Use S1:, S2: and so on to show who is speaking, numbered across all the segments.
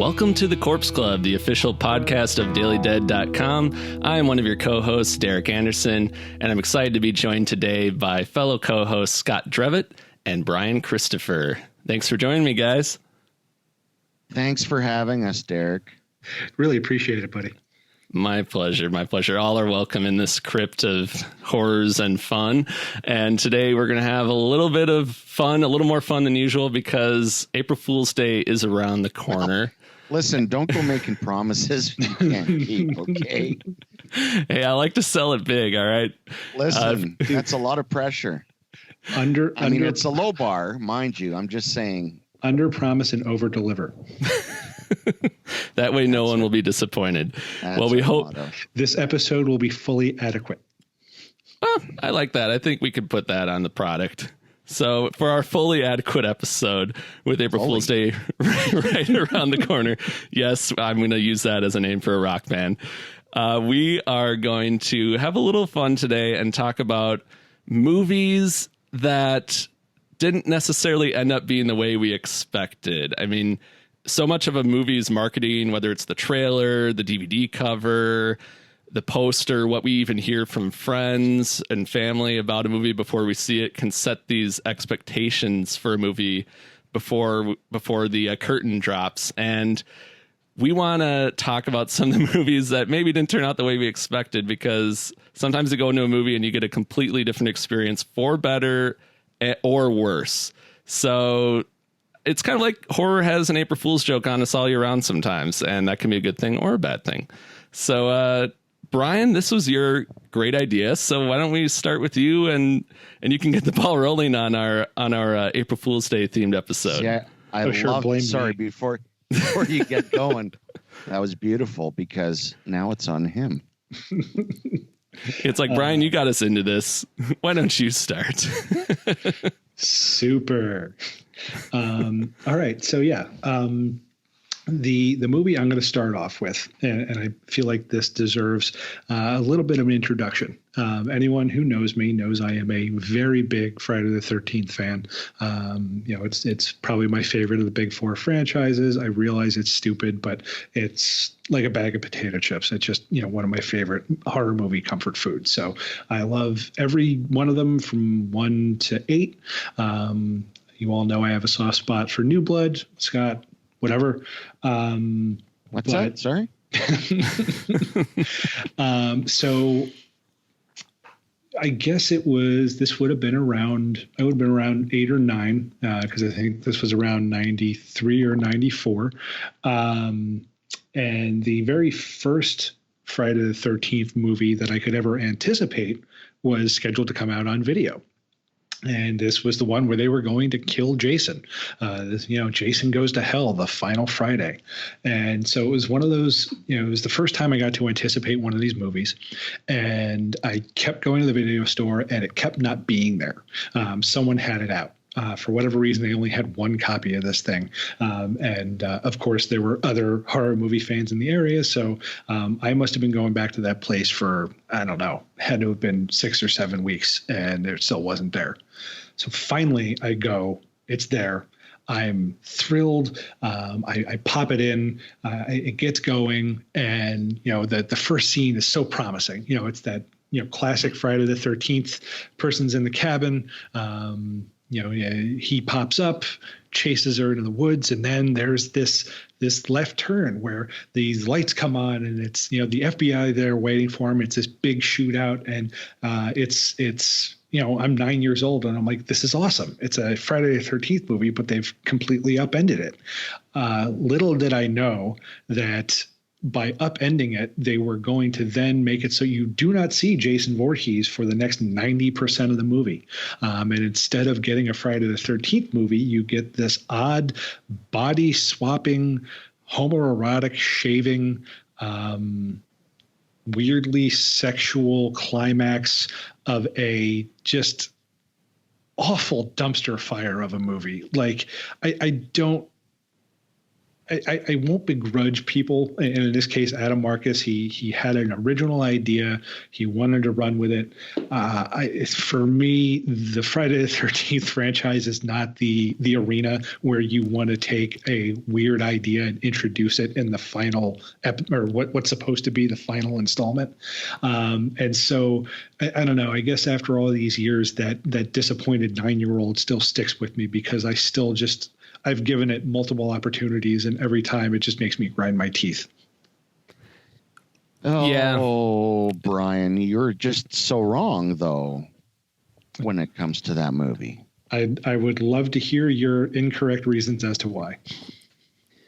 S1: Welcome to the Corpse Club, the official podcast of dailydead.com. I am one of your co-hosts, Derek Anderson, and I'm excited to be joined today by fellow co-hosts Scott Drebit and Bryan Christopher. Thanks for joining me, guys.
S2: Thanks for having us, Derek.
S3: Really appreciate it, buddy.
S1: My pleasure. My pleasure. All are welcome in this crypt of horrors and fun. And today we're going to have a little bit of fun, a little more fun than usual, because April Fool's Day is around the corner.
S2: Listen, don't go making promises you can't keep, okay?
S1: Hey, I like to sell it big, all right?
S2: Listen, that's a lot of pressure. I mean, it's a low bar, mind you. I'm just saying.
S3: Under promise and over deliver.
S1: That way no one will be disappointed. Well, we hope
S3: this episode will be fully adequate.
S1: Oh, I like that. I think we could put that on the product. So for our fully adequate episode with April Fool's Day right around the corner, yes, I'm going to use that as a name for a rock band. We are going to have a little fun today and talk about movies that didn't necessarily end up being the way we expected. I mean, so much of a movie's marketing, whether it's the trailer, the DVD cover, the poster, what we even hear from friends and family about a movie before we see it, can set these expectations for a movie before the curtain drops. And we want to talk about some of the movies that maybe didn't turn out the way we expected, because sometimes you go into a movie and you get a completely different experience, for better or worse. So it's kind of like horror has an April Fool's joke on us all year round sometimes, and that can be a good thing or a bad thing. So, Bryan, this was your great idea. So why don't we start with you, and you can get the ball rolling on our April Fool's Day themed episode.
S2: Yeah, before you get going, that was beautiful, because now it's on him.
S1: It's like, Bryan, you got us into this. Why don't you start?
S3: Super. All right. So, yeah, the movie I'm going to start off with, and I feel like this deserves a little bit of an introduction. Anyone who knows me knows I am a very big Friday the 13th fan. It's probably my favorite of the big four franchises. I realize it's stupid, but it's like a bag of potato chips. It's just, one of my favorite horror movie comfort foods. So I love every one of them from 1 to 8. You all know I have a soft spot for New Blood, Scott, whatever.
S2: What's that? Sorry?
S3: So I guess this would have been around 8 or 9, because I think this was around 93 or 94. And the very first Friday the 13th movie that I could ever anticipate was scheduled to come out on video. And this was the one where they were going to kill Jason. Jason Goes to Hell, the final Friday. And so it was one of those, it was the first time I got to anticipate one of these movies. And I kept going to the video store, and it kept not being there. Someone had it out. For whatever reason, they only had one copy of this thing. Of course, there were other horror movie fans in the area. So I must have been going back to that place for, I don't know, had to have been 6 or 7 weeks, and it still wasn't there. So finally I go, it's there. I'm thrilled. I pop it in, it gets going. And, the first scene is so promising. It's that, classic Friday the 13th, person's in the cabin. He pops up, chases her into the woods, and then there's this left turn where these lights come on, and it's the FBI there waiting for him. It's this big shootout, and it's I'm 9 years old, and I'm like, this is awesome. It's a Friday the 13th movie, but they've completely upended it. Little did I know that by upending it, they were going to then make it so you do not see Jason Voorhees for the next 90% of the movie. And instead of getting a Friday the 13th movie, you get this odd body swapping, homoerotic shaving, weirdly sexual climax of a just awful dumpster fire of a movie. Like, I don't I won't begrudge people, and in this case, Adam Marcus, he had an original idea. He wanted to run with it. For me, the Friday the 13th franchise is not the arena where you want to take a weird idea and introduce it in the final or what's supposed to be the final installment. And so I don't know. I guess after all these years, that disappointed 9-year-old still sticks with me because I've given it multiple opportunities, and every time it just makes me grind my teeth.
S2: Oh, Bryan, you're just so wrong, though, when it comes to that movie.
S3: I would love to hear your incorrect reasons as to why.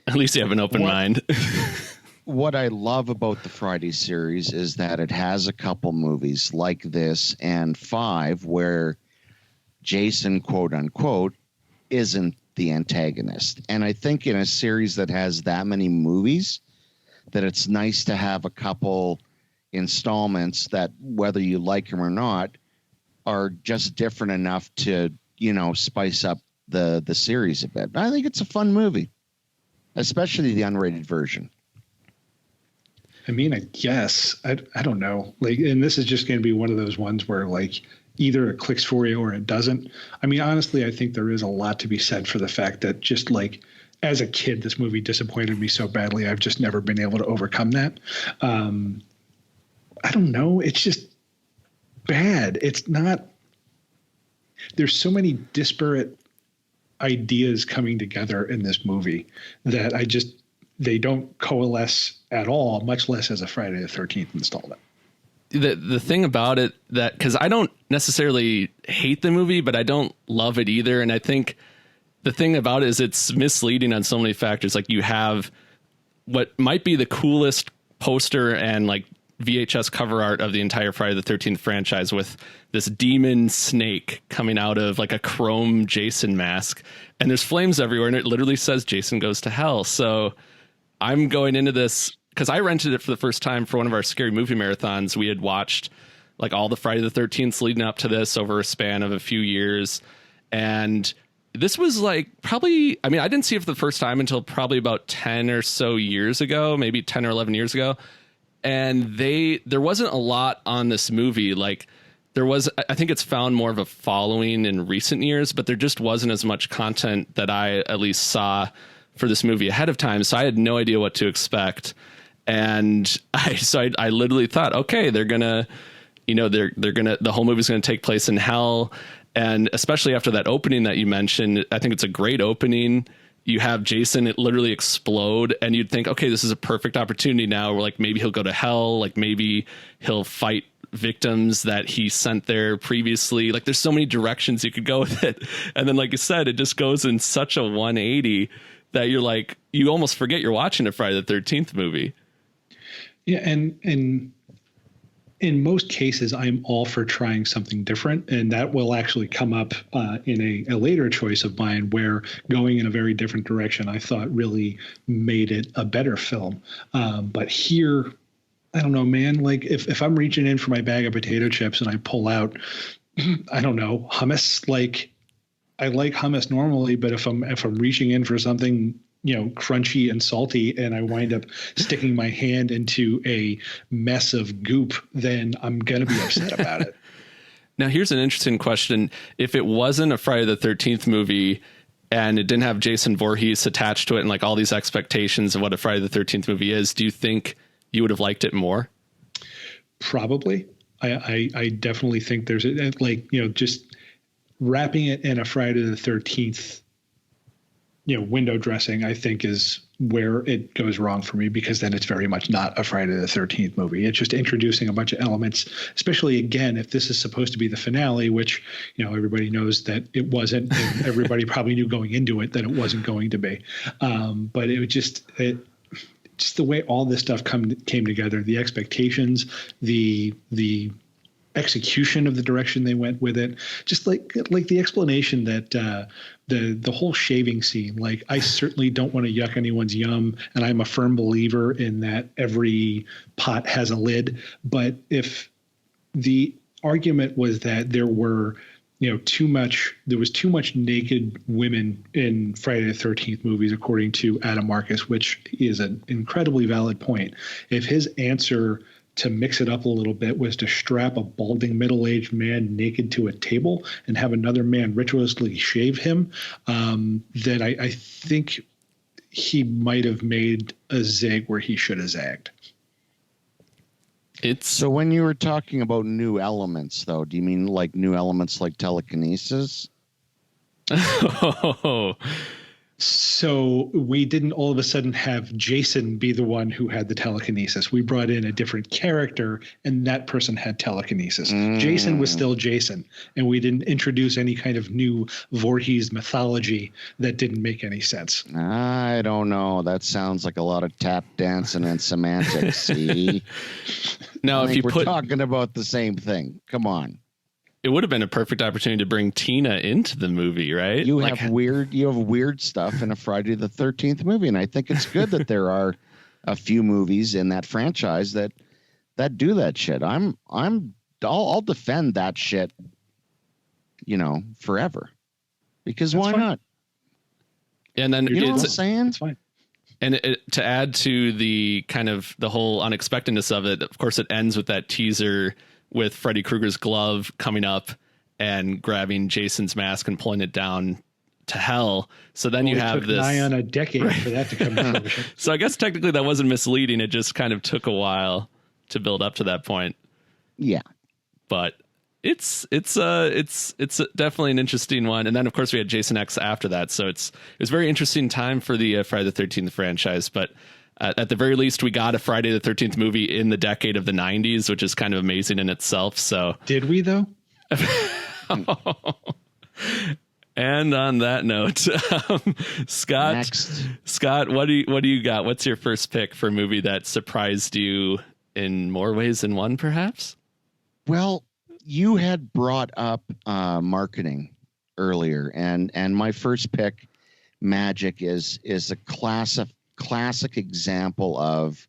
S1: At least you have an open mind.
S2: What I love about the Friday series is that it has a couple movies like this and 5 where Jason, quote unquote, isn't the antagonist. And I think in a series that has that many movies, that it's nice to have a couple installments that, whether you like them or not, are just different enough to, spice up the series a bit. I think it's a fun movie, especially the unrated version.
S3: I mean, I guess I don't know. And this is just going to be one of those ones where either it clicks for you or it doesn't. I mean, honestly, I think there is a lot to be said for the fact that just as a kid, this movie disappointed me so badly. I've just never been able to overcome that. I don't know. It's just bad. It's not. There's so many disparate ideas coming together in this movie that they don't coalesce at all, much less as a Friday the 13th installment.
S1: The thing about it because I don't necessarily hate the movie, but I don't love it either. And I think the thing about it is it's misleading on so many factors. Like you have what might be the coolest poster and VHS cover art of the entire Friday the 13th franchise with this demon snake coming out of a chrome Jason mask. And there's flames everywhere. And it literally says Jason goes to hell. So I'm going into this because I rented it for the first time for one of our scary movie marathons. We had watched all the Friday the 13th leading up to this over a span of a few years. And this was probably, I didn't see it for the first time until probably about 10 or so years ago, maybe 10 or 11 years ago. And there wasn't a lot on this movie. There was, I think it's found more of a following in recent years, but there just wasn't as much content that I at least saw for this movie ahead of time. So I had no idea what to expect. And I literally thought, okay, they're gonna, the whole movie's gonna take place in hell. And especially after that opening that you mentioned, I think it's a great opening. You have Jason literally explode, and you'd think, okay, this is a perfect opportunity now where maybe he'll go to hell, maybe he'll fight victims that he sent there previously. There's so many directions you could go with it. And then, like you said, it just goes in such a 180 that you're you almost forget you're watching a Friday the 13th movie.
S3: Yeah, and in most cases, I'm all for trying something different, and that will actually come up in a later choice of mine where going in a very different direction I thought really made it a better film. But here, I don't know, man, if I'm reaching in for my bag of potato chips and I pull out, I don't know, hummus, I like hummus normally, but if I'm reaching in for something crunchy and salty, and I wind up sticking my hand into a mess of goop, then I'm going to be upset about it.
S1: Now, here's an interesting question. If it wasn't a Friday the 13th movie and it didn't have Jason Voorhees attached to it and all these expectations of what a Friday the 13th movie is, do you think you would have liked it more?
S3: Probably. I definitely think there's just wrapping it in a Friday the 13th window dressing, I think, is where it goes wrong for me, because then it's very much not a Friday the 13th movie. It's just introducing a bunch of elements, especially, again, if this is supposed to be the finale, which, everybody knows that it wasn't, and everybody probably knew going into it that it wasn't going to be. But it was just the way all this stuff came together, the expectations, the execution of the direction they went with it, just like the explanation that the whole shaving scene, I certainly don't want to yuck anyone's yum, and I'm a firm believer in that every pot has a lid. But if the argument was that there were there was too much naked women in Friday the 13th movies, according to Adam Marcus, which is an incredibly valid point. If his answer to mix it up a little bit was to strap a balding middle-aged man naked to a table and have another man ritualistically shave him, then I think he might have made a zig where he should have zagged.
S2: So when you were talking about new elements, though, do you mean like new elements like telekinesis?
S1: Oh.
S3: So we didn't all of a sudden have Jason be the one who had the telekinesis. We brought in a different character, and that person had telekinesis. Jason was still Jason, and we didn't introduce any kind of new Voorhees mythology that didn't make any sense.
S2: I don't know. That sounds like a lot of tap dancing and semantics. See?
S1: Now, if
S2: we're talking about the same thing. Come on.
S1: It would have been a perfect opportunity to bring Tina into the movie, right?
S2: You have weird stuff in a Friday the 13th movie, and I think it's good that there are a few movies in that franchise that do that shit. I'll defend that shit, forever, because why not?
S1: And then
S2: you know what I'm saying?
S3: It's fine.
S1: And to add to the kind of the whole unexpectedness of it, of course, it ends with that teaser with Freddy Krueger's glove coming up and grabbing Jason's mask and pulling it down to hell. So then you have this
S3: nigh on a decade for that to come to fruition.
S1: So I guess technically that wasn't misleading. It just kind of took a while to build up to that point.
S2: Yeah.
S1: But it's definitely an interesting one. And then of course we had Jason X after that. So it was a very interesting time for the Friday the 13th franchise, but at the very least, we got a Friday the 13th movie in the decade of the 90s, which is kind of amazing in itself. So
S3: did we, though?
S1: And on that note, Scott, what do you got? What's your first pick for a movie that surprised you in more ways than one, perhaps?
S2: Well, you had brought up marketing earlier, and my first pick, Magic, is a classic example of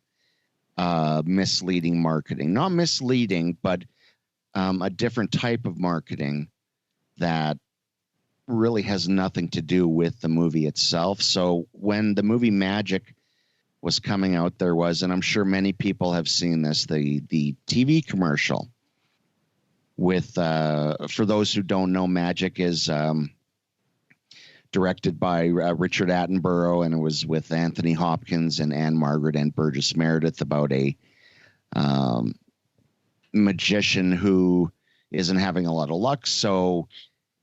S2: misleading marketing. Not misleading, but a different type of marketing that really has nothing to do with the movie itself. So when the movie Magic was coming out, there was, and I'm sure many people have seen this, the TV commercial with, for those who don't know, Magic is directed by Richard Attenborough, and it was with Anthony Hopkins and Anne Margaret and Burgess Meredith about a magician who isn't having a lot of luck. So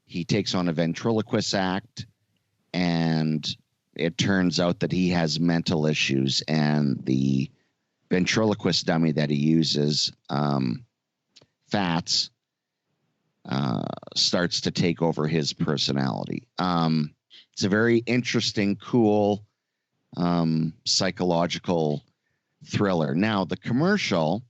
S2: he takes on a ventriloquist act, and it turns out that he has mental issues, and the ventriloquist dummy that he uses, Fats, starts to take over his personality. It's a very interesting, cool, psychological thriller. Now, the commercial,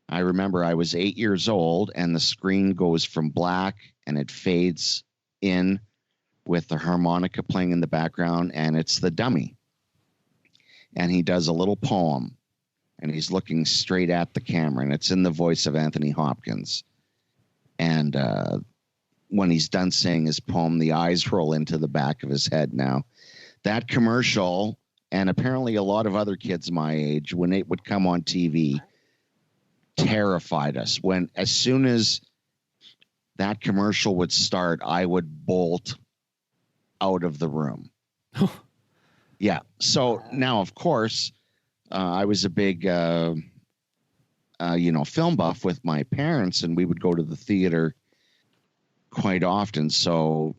S2: I remember I was 8 years old, and the screen goes from black and it fades in with the harmonica playing in the background, and it's the dummy. And he does a little poem, and he's looking straight at the camera, and it's in the voice of Anthony Hopkins. And when he's done saying his poem, the eyes roll into the back of his head. Now, that commercial, and apparently a lot of other kids my age, when it would come on TV, terrified us. As soon as that commercial would start, I would bolt out of the room. Yeah. So now, of course, I was a big, film buff with my parents, and we would go to the theater quite often. So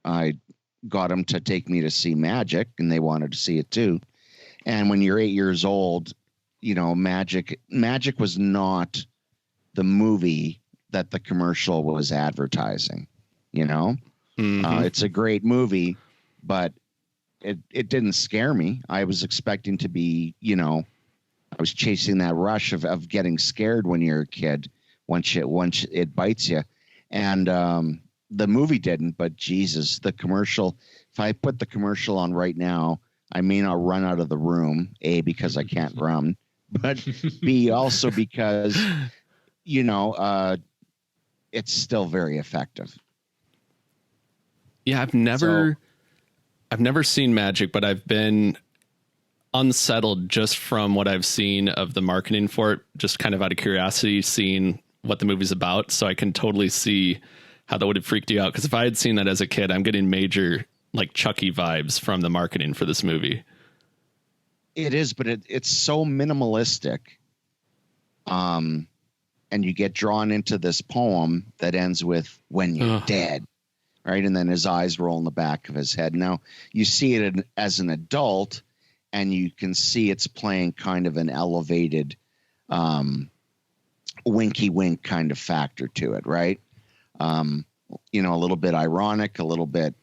S2: I got them to take me to see Magic, and they wanted to see it too. And when you're 8 years old, Magic was not the movie that the commercial was advertising. It's a great movie, but it didn't scare me. I was expecting to be, I was chasing that rush of getting scared when you're a kid, once it bites you. And the movie didn't, but Jesus, the commercial, if I put the commercial on right now, I may not run out of the room, A, because I can't run, but B, also because, it's still very effective.
S1: Yeah, I've never seen Magic, but I've been unsettled just from what I've seen of the marketing for it, just kind of out of curiosity, seeing what the movie's about. So I can totally see how that would have freaked you out. Because if I had seen that as a kid, I'm getting major like Chucky vibes from the marketing for this movie.
S2: It is, but it's so minimalistic. And you get drawn into this poem that ends with "when you're dead," right? And then his eyes roll in the back of his head. Now you see it as an adult, and you can see it's playing kind of an elevated, winky wink kind of factor to it, right? You know, a little bit ironic, a little bit,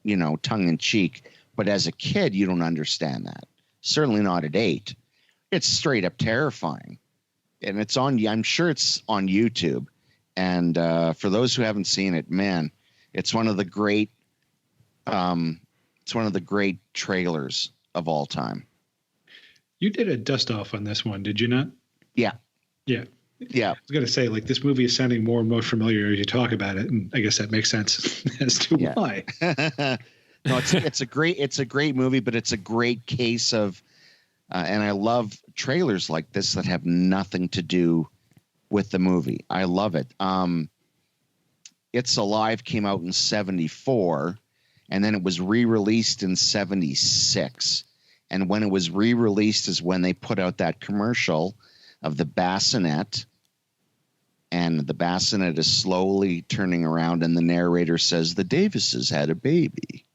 S2: you know, tongue in cheek. But as a kid, you don't understand that. Certainly not at 8. It's straight up terrifying. And it's on, I'm sure it's on YouTube. And for those who haven't seen it, man, it's one of the great trailers of all time.
S3: You did a dust off on this one, did you not?
S2: Yeah.
S3: Yeah.
S2: Yeah.
S3: I was going to say, like, this movie is sounding more and more familiar as you talk about it. And I guess that makes sense as to why.
S2: No, it's a great movie, but it's a great case of, and I love trailers like this that have nothing to do with the movie. I love it. It's Alive came out in 1974, and then it was re-released in 1976. And when it was re-released is when they put out that commercial of the bassinet, and the bassinet is slowly turning around, and the narrator says, "The Davises had a baby."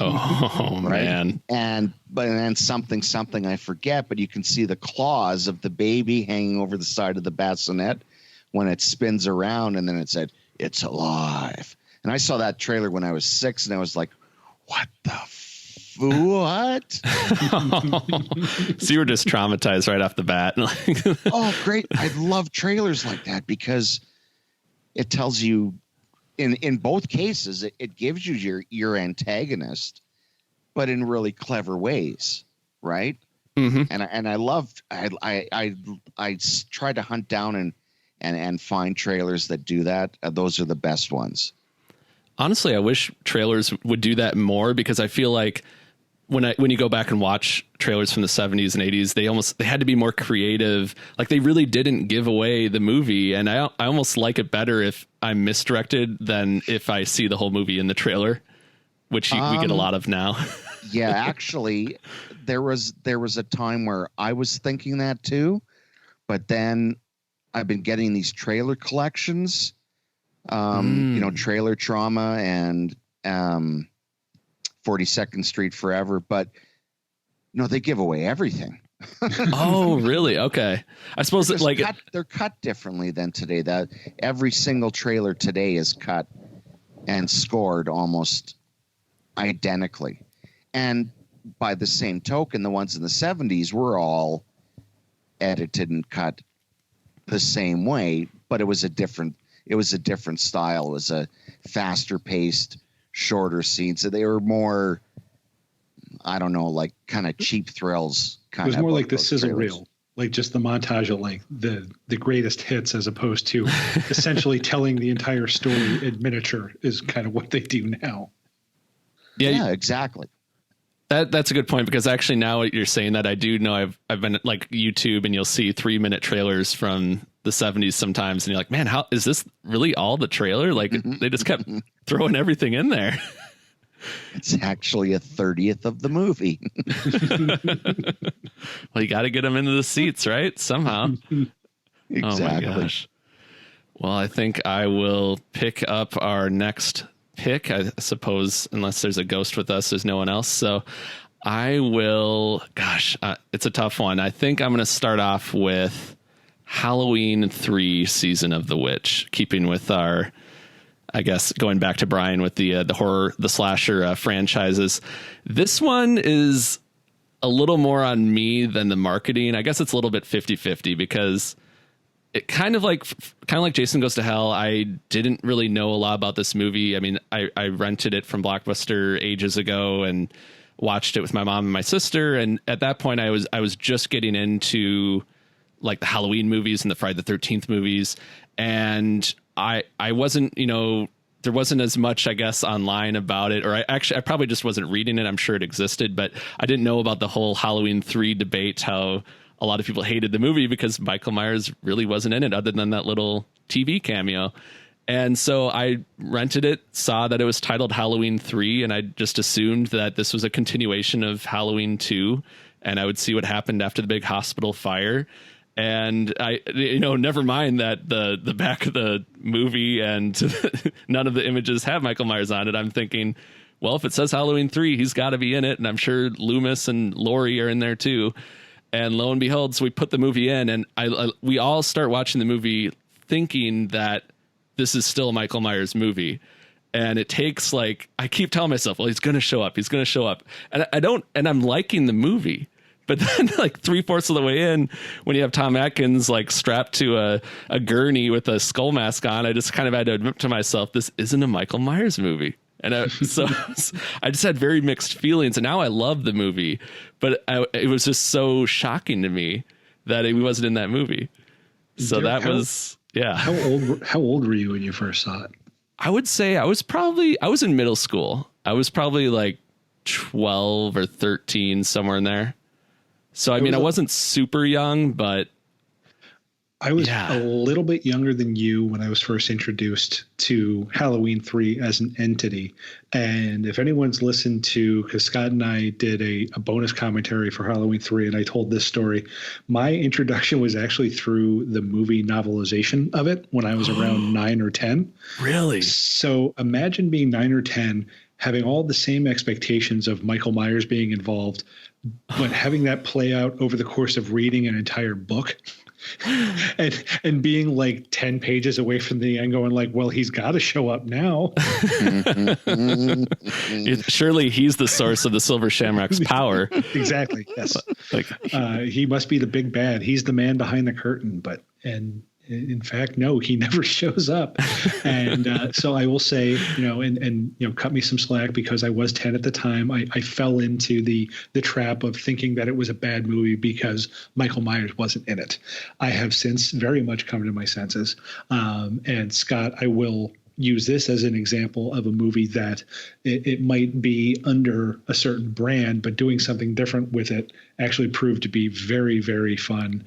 S1: Oh, right? Man.
S2: And then something I forget, but you can see the claws of the baby hanging over the side of the bassinet when it spins around, and then it said, "It's alive." And I saw that trailer when I was 6, and I was like, what the what?
S1: So you were just traumatized right off the bat.
S2: Oh, great. I love trailers like that because it tells you in both cases, it gives you your antagonist, but in really clever ways. Right.
S1: Mm-hmm.
S2: And I loved, I try to hunt down and find trailers that do that. Those are the best ones.
S1: Honestly, I wish trailers would do that more, because I feel like when you go back and watch trailers from the 70s and 80s, they had to be more creative. Like, they really didn't give away the movie. And I almost like it better if I'm misdirected than if I see the whole movie in the trailer, which we get a lot of now.
S2: Yeah, actually, there was a time where I was thinking that too, but then I've been getting these trailer collections, you know, Trailer Trauma and 42nd Street Forever, but no, they give away everything.
S1: Oh, really? Okay. I suppose that, like,
S2: they're cut differently than today. That every single trailer today is cut and scored almost identically. And by the same token, the ones in the 70s were all edited and cut the same way, but it was a different style. It was a faster paced, shorter scenes. So they were more, I don't know, like kind of cheap thrills.
S3: It was more like the sizzle reel, like just the montage of like the greatest hits, as opposed to essentially telling the entire story in miniature is kind of what they do now.
S2: Yeah, exactly.
S1: That's a good point, because actually now you're saying that, I do know I've been at like YouTube, and you'll see 3-minute trailers from the 70s sometimes, and you're like, man, how is this really all the trailer? Like, they just kept throwing everything in there.
S2: It's actually a 30th of the movie.
S1: Well, you got to get them into the seats, right? Somehow.
S2: Exactly.
S1: Oh my gosh. Well, I think I will pick up our next pick, I suppose, unless there's a ghost with us, there's no one else. So I will, it's a tough one. I think I'm going to start off with Halloween 3 Season of the Witch, keeping with our, I guess, going back to Bryan with the horror, the slasher franchises. This one is a little more on me than the marketing. I guess it's a little bit 50-50, because it kind of like Jason Goes to Hell, I didn't really know a lot about this movie. I mean, I rented it from Blockbuster ages ago and watched it with my mom and my sister. And at that point I was just getting into like the Halloween movies and the Friday the 13th movies. And I wasn't, there wasn't as much, I guess, online about it, or I probably just wasn't reading it. I'm sure it existed, but I didn't know about the whole Halloween 3 debate, how a lot of people hated the movie because Michael Myers really wasn't in it other than that little TV cameo. And so I rented it, saw that it was titled Halloween 3, and I just assumed that this was a continuation of Halloween 2, and I would see what happened after the big hospital fire. And I, never mind that the back of the movie and none of the images have Michael Myers on it. I'm thinking, well, if it says Halloween 3, he's got to be in it. And I'm sure Loomis and Laurie are in there too. And lo and behold, so we put the movie in, and we all start watching the movie thinking that this is still a Michael Myers movie. And it takes I keep telling myself, well, he's going to show up. He's going to show up. And I'm liking the movie. But then 3/4 of the way in, when you have Tom Atkins strapped to a gurney with a skull mask on, I just kind of had to admit to myself, this isn't a Michael Myers movie. And so I just had very mixed feelings. And now I love the movie, but it was just so shocking to me that he wasn't in that movie. So
S3: Derek,
S1: yeah.
S3: How old were you when you first saw it?
S1: I would say I was in middle school. I was probably 12 or 13, somewhere in there. So, I wasn't super young, but
S3: I was a little bit younger than you when I was first introduced to Halloween 3 as an entity. And if anyone's listened to, because Scott and I did a bonus commentary for Halloween 3, and I told this story, my introduction was actually through the movie novelization of it when I was around 9 or 10.
S1: Really?
S3: So imagine being 9 or 10, having all the same expectations of Michael Myers being involved, but having that play out over the course of reading an entire book and being 10 pages away from the end going well, he's got to show up now.
S1: Surely he's the source of the Silver Shamrock's power.
S3: Exactly. Yes. He must be the big bad. He's the man behind the curtain, and in fact, no, he never shows up. And so I will say, cut me some slack because I was 10 at the time. I fell into the trap of thinking that it was a bad movie because Michael Myers wasn't in it. I have since very much come to my senses. And Scott, I will use this as an example of a movie that it might be under a certain brand, but doing something different with it actually proved to be very, very fun.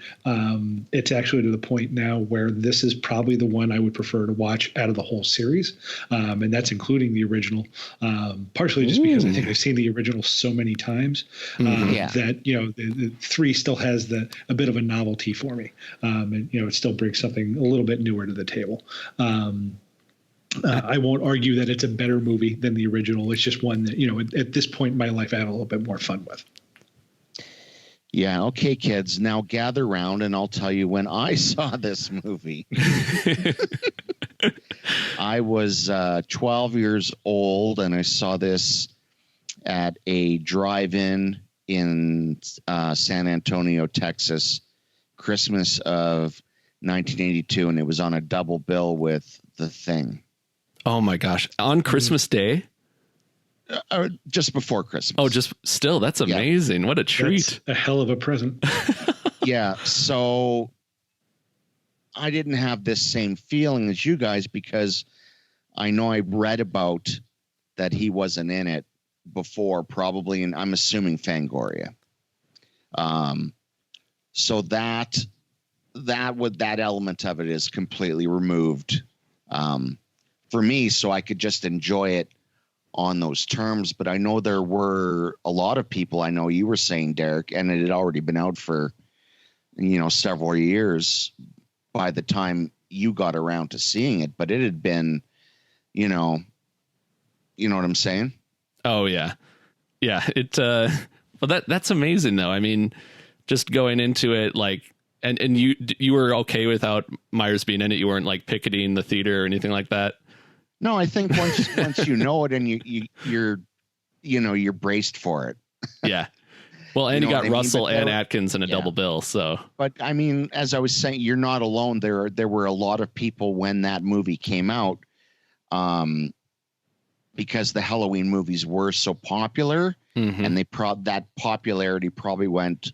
S3: It's actually to the point now where this is probably the one I would prefer to watch out of the whole series. And that's including the original, partially just because I think I've seen the original so many times that, the 3 still has a bit of a novelty for me. And, it still brings something a little bit newer to the table. I won't argue that it's a better movie than the original. It's just one that, at this point in my life, I had a little bit more fun with.
S2: Yeah. Okay, kids, now gather round and I'll tell you when I saw this movie. I was 12 years old and I saw this at a drive-in in San Antonio, Texas, Christmas of 1982. And it was on a double bill with The Thing.
S1: Oh my gosh. On Christmas Day?
S2: Just before Christmas.
S1: Oh, just still. That's amazing. What a treat.
S3: That's a hell of a present.
S2: Yeah. So I didn't have this same feeling as you guys because I know I read about that he wasn't in it before, probably, and I'm assuming Fangoria. So that element of it is completely removed for me, so I could just enjoy it on those terms. But I know there were a lot of people, I know you were saying, Derek, and it had already been out for, several years by the time you got around to seeing it, but it had been, you know what I'm saying?
S1: Oh yeah. Yeah. Well, that's amazing though. I mean, just going into it, and you were okay without Myers being in it. You weren't picketing the theater or anything like that.
S2: No, I think once you know it and you're braced for it.
S1: Yeah. Well, and you got Russell and Atkins in a double bill. So,
S2: but I mean, as I was saying, you're not alone. There were a lot of people when that movie came out, because the Halloween movies were so popular, and that popularity probably went,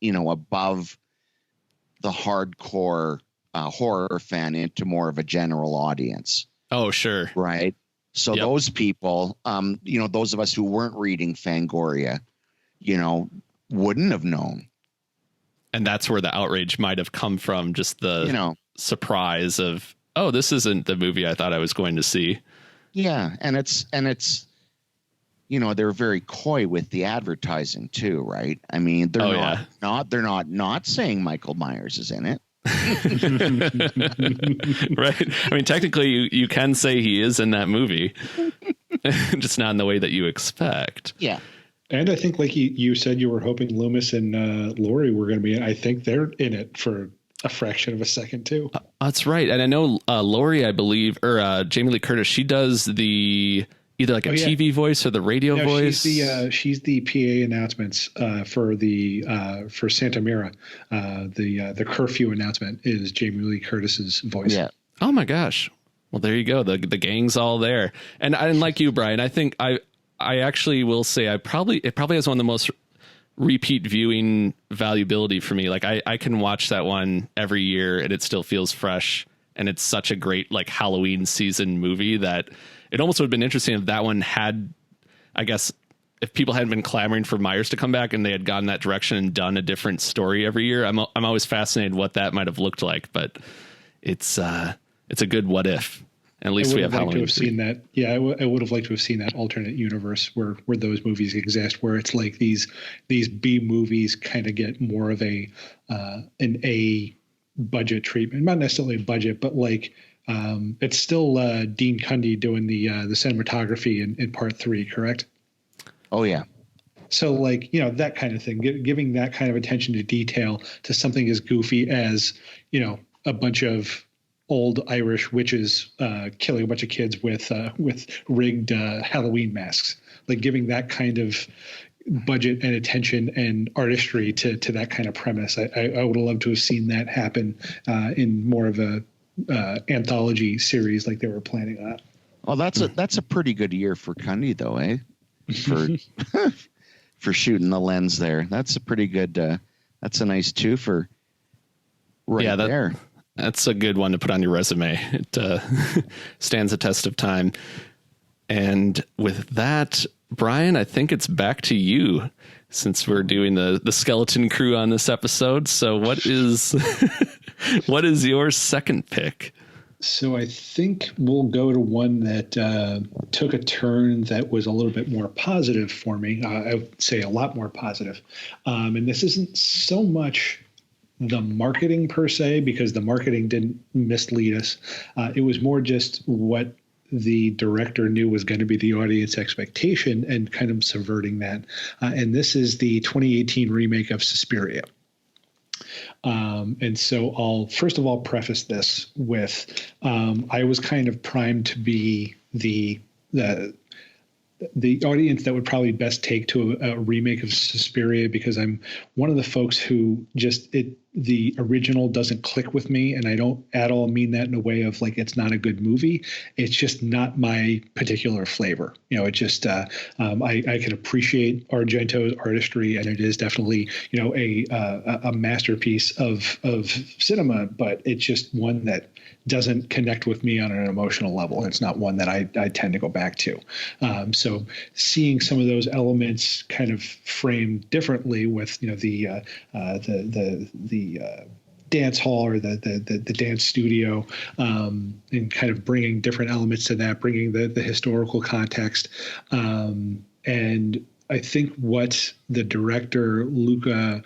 S2: above the hardcore horror fan into more of a general audience.
S1: Oh, sure.
S2: right? So
S1: Yep.
S2: those people, those of us who weren't reading Fangoria, wouldn't have known.
S1: And that's where the outrage might have come from, just the surprise of, oh, this isn't the movie I thought I was going to see.
S2: Yeah, and it's they're very coy with the advertising too, right? I mean, they're not saying Michael Myers is in it.
S1: Right. I mean, technically you can say he is in that movie, just not in the way that you expect.
S2: Yeah.
S3: And I think, like you said, you were hoping Loomis and Laurie were going to be in. I think they're in it for a fraction of a second too.
S1: That's right. And I know Laurie, I believe, or Jamie Lee Curtis, she does either like a TV voice or the radio voice.
S3: She's the PA announcements for Santa Mira. The curfew announcement is Jamie Lee Curtis's voice.
S1: Yeah. Oh my gosh. Well, there you go. The gang's all there. And like you, Brian, I think I actually will say it probably has one of the most repeat viewing valuability for me. Like I can watch that one every year and it still feels fresh. And it's such a great like Halloween season movie that it almost would have been interesting if that one had, I guess, if people hadn't been clamoring for Myers to come back and they had gone that direction and done a different story every year. I'm always fascinated what that might have looked like, but it's a good what if. At least we have Halloween.
S3: To have seen that. Yeah, I would have liked to have seen that alternate universe where those movies exist, where it's like these B movies kind of get more of an A budget treatment, not necessarily a budget, but like it's still Dean Cundy doing the cinematography in part 3, correct?
S2: Oh yeah.
S3: So like, that kind of thing, giving that kind of attention to detail to something as goofy as, a bunch of old Irish witches killing a bunch of kids with rigged Halloween masks, like giving that kind of budget and attention and artistry to that kind of premise. I would have loved to have seen that happen in more of a anthology series like they were planning on.
S2: Well, that's a pretty good year for Cundy though, eh? For shooting the lens there. That's a pretty good that's a nice twofer there.
S1: That's a good one to put on your resume. It stands the test of time. And with that, Brian, I think it's back to you since we're doing the skeleton crew on this episode. So what is what is your second pick?
S3: So I think we'll go to one that took a turn that was a little bit more positive for me. I would say a lot more positive. And this isn't so much the marketing per se, because the marketing didn't mislead us. It was more just what the director knew was going to be the audience expectation and kind of subverting that. And this is the 2018 remake of Suspiria. And so I'll first of all preface this with I was kind of primed to be the audience that would probably best take to a remake of Suspiria, because I'm one of the folks who the original doesn't click with me, and I don't at all mean that in a way of like it's not a good movie. It's just not my particular flavor. It just I can appreciate Argento's artistry, and it is definitely a masterpiece of cinema, but it's just one that doesn't connect with me on an emotional level. It's not one that I tend to go back to. So seeing some of those elements kind of framed differently with the dance hall or the dance studio, and kind of bringing different elements to that, bringing the historical context, and I think what the director Luca,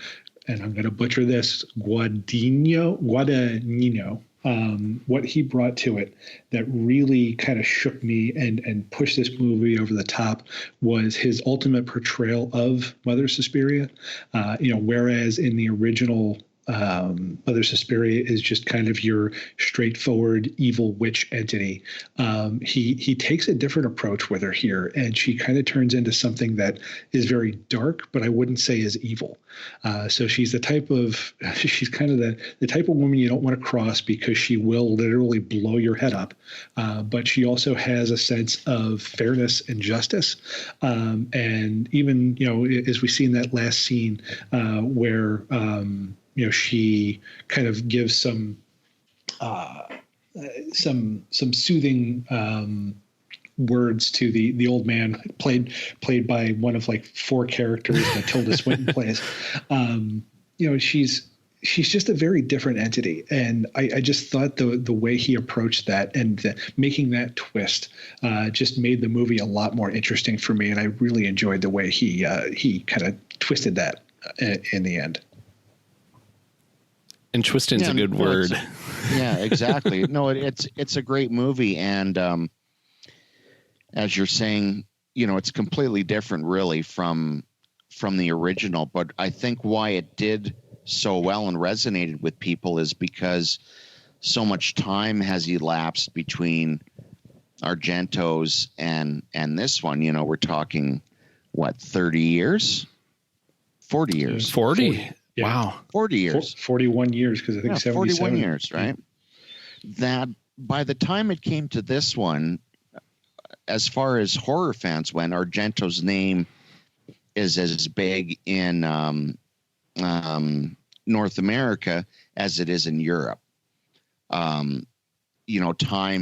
S3: and I'm going to butcher this, Guadagnino, what he brought to it that really kind of shook me and pushed this movie over the top was his ultimate portrayal of Mother Suspiria. Whereas in the original, Mother Suspiria is just kind of your straightforward evil witch entity. He takes a different approach with her here, and she kind of turns into something that is very dark, but I wouldn't say is evil. So she's kind of the type of woman you don't want to cross, because she will literally blow your head up. But she also has a sense of fairness and justice. And even, as we see in that last scene, where, she kind of gives some some soothing words to the old man, played by one of like four characters that Tilda Swinton plays. She's just a very different entity, and I just thought the way he approached that and making that twist just made the movie a lot more interesting for me, and I really enjoyed the way he kind of twisted that in the end.
S1: And twisting's a good word.
S2: Yeah, exactly. No, it's a great movie, and as you're saying, it's completely different, really, from the original. But I think why it did so well and resonated with people is because so much time has elapsed between Argento's and this one. We're talking 30 years, 40 years,
S1: 40.
S3: Yeah.
S1: Wow,
S2: 40 years,
S3: 41 years, because I think
S2: 41 years, right? That by the time it came to this one, as far as horror fans went, Argento's name is as big in North America as it is in Europe. Time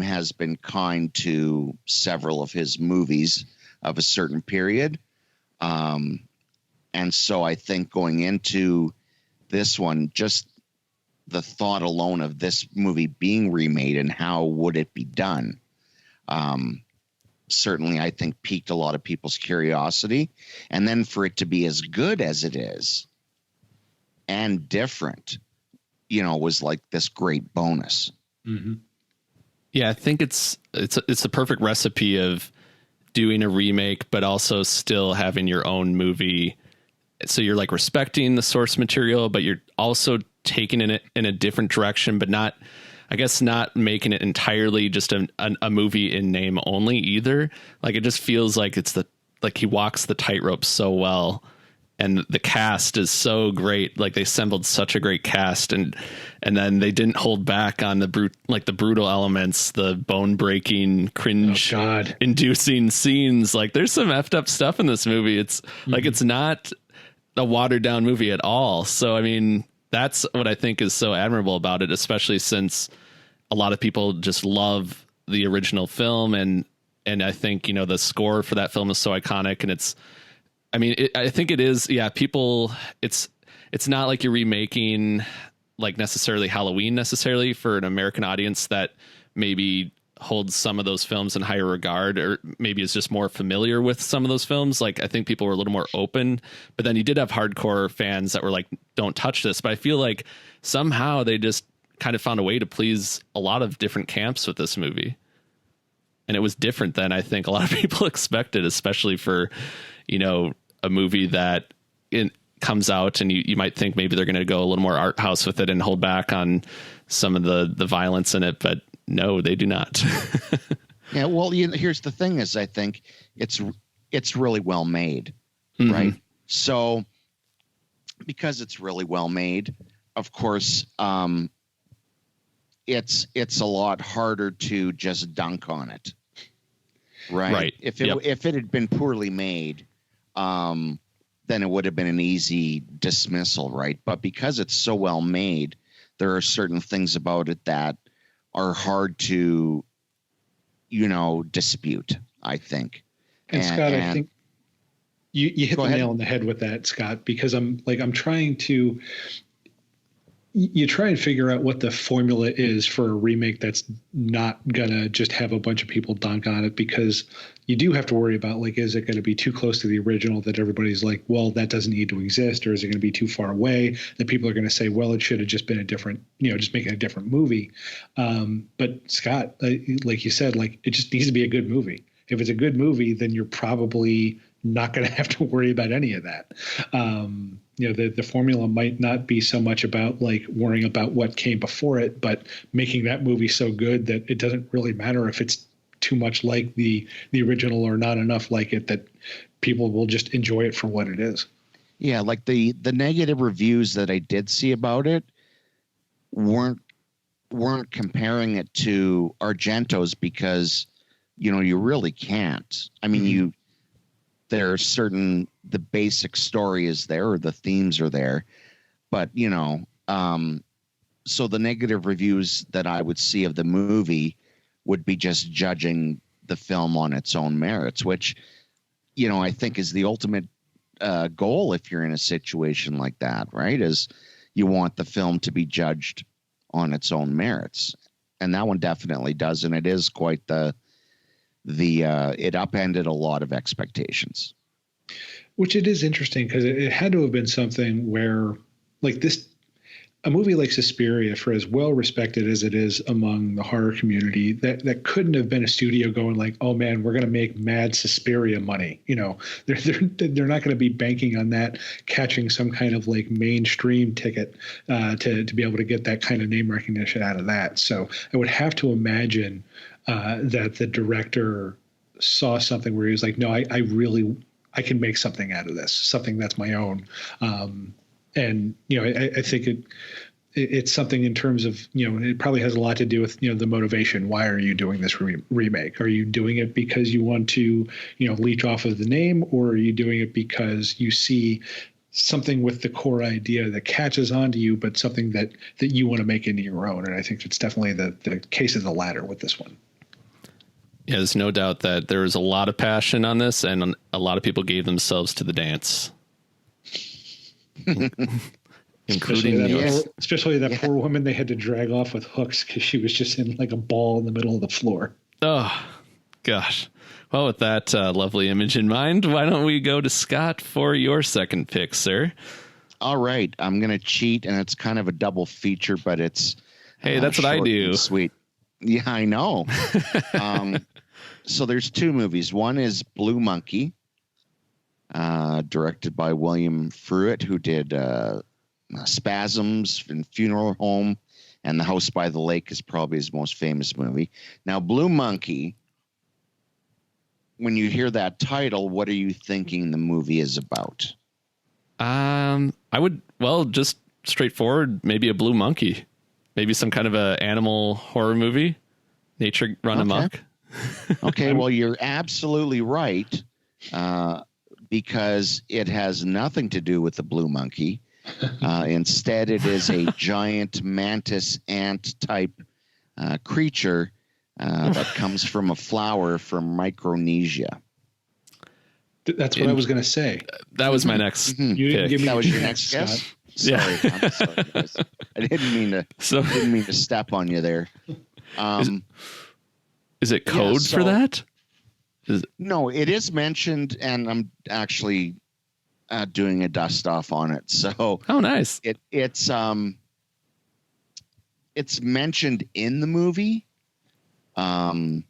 S2: has been kind to several of his movies of a certain period. And so I think going into this one, just the thought alone of this movie being remade and how would it be done, certainly I think piqued a lot of people's curiosity. And then for it to be as good as it is and different, was like this great bonus.
S3: Mm-hmm.
S1: Yeah, I think it's the perfect recipe of doing a remake, but also still having your own movie. So you're like respecting the source material, but you're also taking it in a different direction, but not making it entirely just a movie in name only either. Like, it just feels like he walks the tightrope so well, and the cast is so great. Like, they assembled such a great cast, and then they didn't hold back on the brutal elements, the bone breaking, cringe inducing scenes. Like, there's some effed up stuff in this movie. It's like, it's not a watered down movie at all. So, I mean, that's what I think is so admirable about it, especially since a lot of people just love the original film. And I think, the score for that film is so iconic, and I think it is. Yeah. People, it's not like you're remaking like necessarily Halloween necessarily for an American audience that maybe holds some of those films in higher regard, or maybe is just more familiar with some of those films. Like, I think people were a little more open, but then you did have hardcore fans that were like, don't touch this. But I feel like somehow they just kind of found a way to please a lot of different camps with this movie. And it was different than I think a lot of people expected, especially for, a movie that comes out and you might think maybe they're going to go a little more art house with it and hold back on some of the violence in it, but no, they do not.
S2: Yeah. Well, here's the thing is, I think it's really well made, right? So because it's really well made, of course, it's a lot harder to just dunk on it. Right. If it had been poorly made, then it would have been an easy dismissal, right? But because it's so well made, there are certain things about it that are hard to, dispute, I think.
S3: And Scott, I think you hit the nail on the head with that, Scott, because I'm trying to, you try and figure out what the formula is for a remake that's not gonna just have a bunch of people dunk on it, because you do have to worry about, like, is it going to be too close to the original that everybody's like, well, that doesn't need to exist, or is it going to be too far away that people are going to say, well, it should have just been a different, just making a different movie. But Scott, like you said, like, it just needs to be a good movie. If it's a good movie, then you're probably not going to have to worry about any of that. The formula might not be so much about like worrying about what came before it, but making that movie so good that it doesn't really matter if it's too much like the original or not enough like it, that people will just enjoy it for what it is.
S2: Yeah, like the negative reviews that I did see about it weren't comparing it to Argento's, because you really can't. I mean, there are certain, the basic story is there, or the themes are there, but so the negative reviews that I would see of the movie would be just judging the film on its own merits, which, I think is the ultimate goal if you're in a situation like that, right? Is you want the film to be judged on its own merits. And that one definitely does. And it is quite it upended a lot of expectations.
S3: Which it is interesting because it had to have been something where, like this, a movie like Suspiria, for as well respected as it is among the horror community, that couldn't have been a studio going like, oh man, we're going to make mad Suspiria money. They're not going to be banking on that catching some kind of like mainstream ticket to be able to get that kind of name recognition out of that. So I would have to imagine that the director saw something where he was like, no, I can make something out of this, something that's my own. And, I think it's something in terms of, it probably has a lot to do with, the motivation. Why are you doing this remake? Are you doing it because you want to, leech off of the name, or are you doing it because you see something with the core idea that catches on to you, but something that you want to make into your own? And I think it's definitely the case of the latter with this one.
S1: Yeah, there's no doubt that there was a lot of passion on this, and a lot of people gave themselves to the dance. Including
S3: especially that poor woman they had to drag off with hooks because she was just in like a ball in the middle of the floor.
S1: Oh, gosh. Well, with that lovely image in mind, why don't we go to Scott for your second pick, sir?
S2: All right. I'm going to cheat, and it's kind of a double feature, but it's...
S1: Hey, that's what I do.
S2: Sweet. Yeah, I know. So there's two movies. One is Blue Monkey, directed by William Fruitt, who did Spasms and Funeral Home, and The House by the Lake is probably his most famous movie. Now, Blue Monkey, when you hear that title, what are you thinking the movie is about?
S1: I would, just straightforward, maybe a blue monkey. Maybe some kind of a animal horror movie. Nature run amok.
S2: Okay, well, you're absolutely right, because it has nothing to do with the blue monkey. Instead, it is a giant mantis ant type creature that comes from a flower from Micronesia.
S3: That's what I was going to say.
S1: That was my next pick.
S2: That was your next guess? Sorry, yeah. I'm sorry, guys. I didn't mean to step on you there.
S1: Is it code for that?
S2: No, it is mentioned, and I'm actually doing a dust off on it. So,
S1: oh, nice.
S2: It's mentioned in the movie, by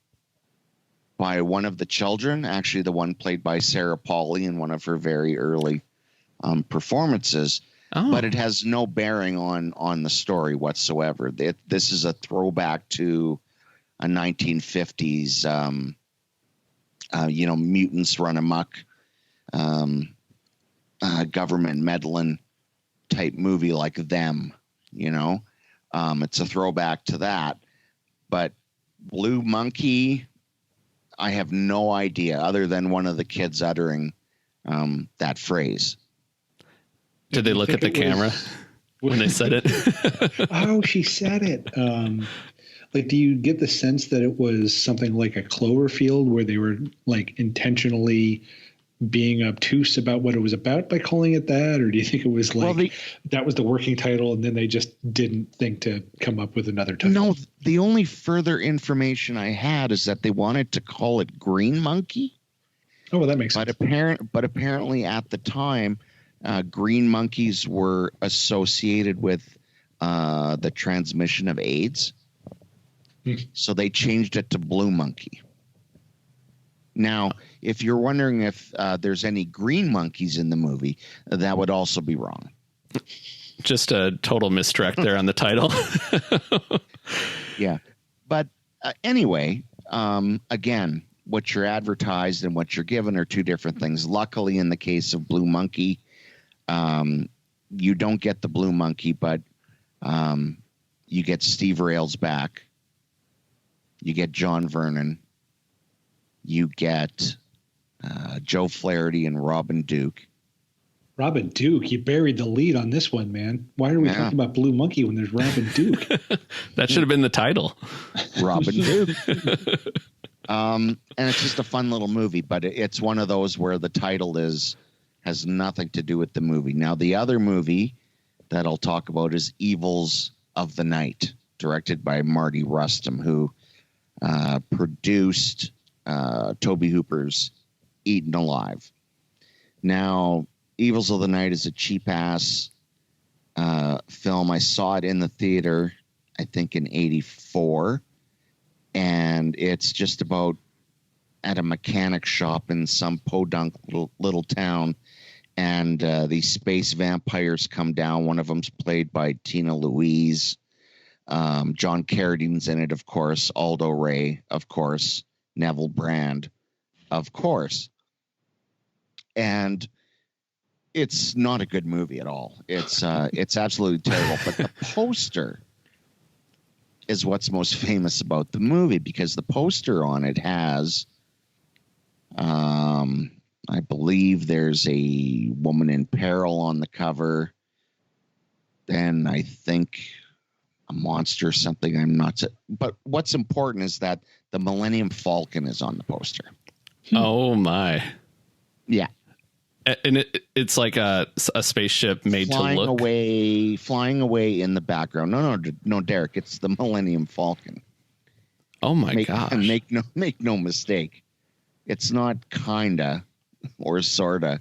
S2: one of the children, actually the one played by Sarah Polley in one of her very early performances. Oh. But it has no bearing on the story whatsoever. This is a throwback to a 1950s, mutants run amok, government meddling type movie like Them. It's a throwback to that. But Blue Monkey, I have no idea other than one of the kids uttering that phrase.
S1: Did they look at the camera when they said it?
S3: Oh, she said it. Do you get the sense that it was something like a Cloverfield where they were like intentionally being obtuse about what it was about by calling it that? Or do you think it was like that was the working title and then they just didn't think to come up with another title?
S2: No, the only further information I had is that they wanted to call it Green Monkey.
S3: Oh, well, that makes sense.
S2: But apparently at the time, green monkeys were associated with the transmission of AIDS. So they changed it to Blue Monkey. Now, if you're wondering if there's any green monkeys in the movie, that would also be wrong.
S1: Just a total misdirect there on the title.
S2: Yeah. But anyway, again, what you're advertised and what you're given are two different things. Luckily, in the case of Blue Monkey, you don't get the Blue Monkey, but you get Steve Rails back. You get John Vernon. You get Joe Flaherty and Robin Duke.
S3: Robin Duke, you buried the lead on this one, man. Why are we talking about Blue Monkey when there's Robin Duke?
S1: That should have been the title.
S2: Robin Duke. And it's just a fun little movie, but it's one of those where the title has nothing to do with the movie. Now, the other movie that I'll talk about is Evils of the Night, directed by Marty Rustam, who produced Tobe Hooper's Eaten Alive. Now, Evils of the Night is a cheap-ass film. I saw it in the theater, I think, in 84. And it's just about at a mechanic shop in some podunk little town. And these space vampires come down. One of them's played by Tina Louise. John Carradine's in it, of course. Aldo Ray, of course. Neville Brand, of course. And it's not a good movie at all. It's absolutely terrible. But the poster is what's most famous about the movie, because the poster on it has, I believe there's a woman in peril on the cover. Then I think a monster or something. I'm not. But what's important is that the Millennium Falcon is on the poster.
S1: Oh my!
S2: Yeah.
S1: And it's like a spaceship made
S2: flying
S1: to look
S2: flying away in the background. No, Derek, it's the Millennium Falcon.
S1: Oh my gosh!
S2: And make no mistake, it's not kinda or sorta.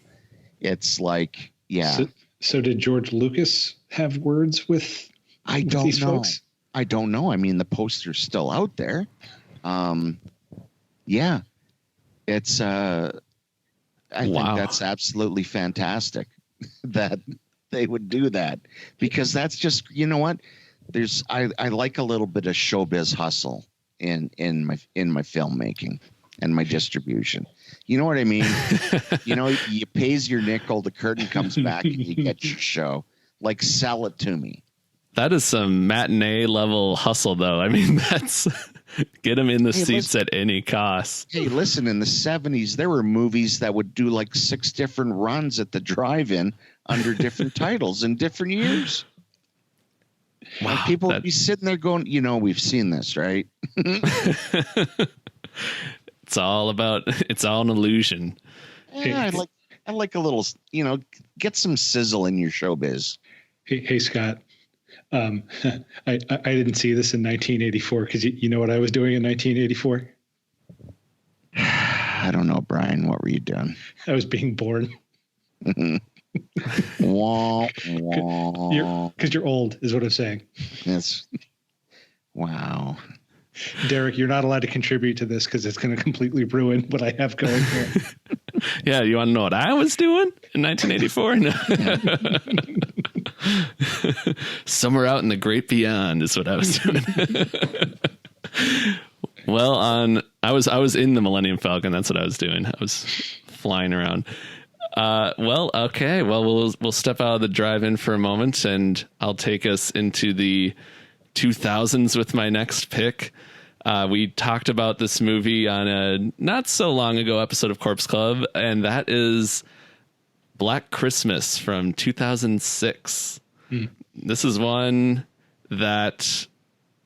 S2: It's like, yeah.
S3: So did George Lucas have words with these folks?
S2: I don't know. I mean, the poster's still out there. Yeah, it's I think that's absolutely fantastic that they would do that, because that's just, you know what? I like a little bit of showbiz hustle in my filmmaking and my distribution. You know what I mean? You pays your nickel, the curtain comes back, and you get your show. Like, sell it to me.
S1: That is some matinee level hustle, though. I mean, that's get them in the seats at any cost.
S2: Hey, listen, in the 70s, there were movies that would do like 6 different runs at the drive-in under different titles in different years. Wow, and people would be sitting there going, we've seen this, right?
S1: It's all an illusion.
S2: Yeah, I like a little, get some sizzle in your showbiz.
S3: Hey, Scott. I didn't see this in 1984 because you know what I was doing in 1984?
S2: I don't know, Brian. What were you doing?
S3: I was being born.
S2: Wah, wah.
S3: Because you're old, is what I'm saying.
S2: Yes. Wow.
S3: Derek, you're not allowed to contribute to this because it's going to completely ruin what I have going here.
S1: Yeah, you want to know what I was doing in 1984? No. Somewhere out in the great beyond is what I was doing. Well, I was in the Millennium Falcon. That's what I was doing. I was flying around. Okay. Well, we'll step out of the drive-in for a moment, and I'll take us into the 2000s with my next pick. We talked about this movie on a not so long ago episode of Corpse Club, and that is Black Christmas from 2006. This is one that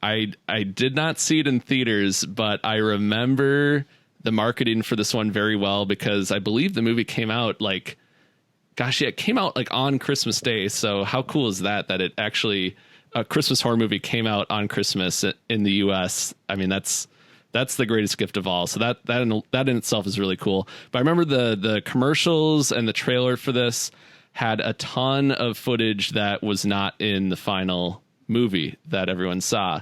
S1: I did not see it in theaters, but I remember the marketing for this one very well, because I believe the movie came out it came out like on Christmas Day. So how cool is that it actually, a Christmas horror movie came out on Christmas in the US. I mean, that's the greatest gift of all. So that in itself is really cool. But I remember the commercials and the trailer for this had a ton of footage that was not in the final movie that everyone saw.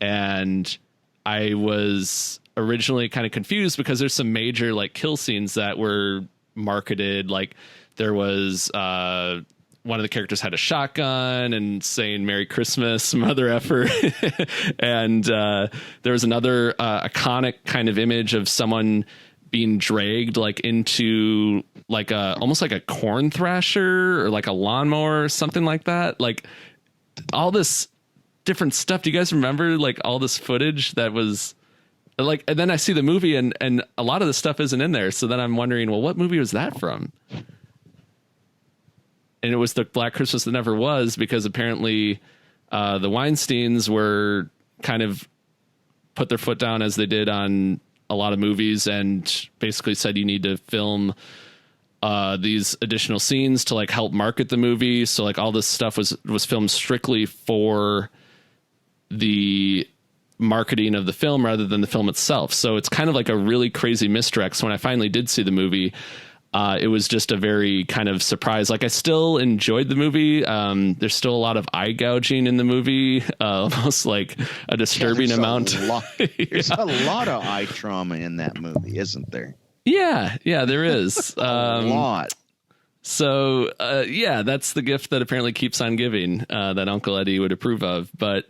S1: And I was originally kind of confused because there's some major kill scenes that were marketed. Like there was one of the characters had a shotgun and saying Merry Christmas, some other effort. And there was another iconic kind of image of someone being dragged into almost like a corn thrasher or like a lawnmower or something like that. Like all this different stuff. Do you guys remember all this footage that was and then I see the movie and a lot of the stuff isn't in there. So then I'm wondering, well, what movie was that from? it was the Black Christmas that never was, because apparently the Weinsteins were kind of put their foot down, as they did on a lot of movies, and basically said you need to film these additional scenes to like help market the movie. So like all this stuff was filmed strictly for the marketing of the film rather than the film itself. So it's kind of like a really crazy misdirect. So when I finally did see the movie, it was just a very kind of surprise. Like I still enjoyed the movie. There's still a lot of eye gouging in the movie, almost like a disturbing amount.
S2: There's a lot of eye trauma in that movie, isn't there?
S1: Yeah, there is.
S2: A lot.
S1: So, that's the gift that apparently keeps on giving, that Uncle Eddie would approve of. But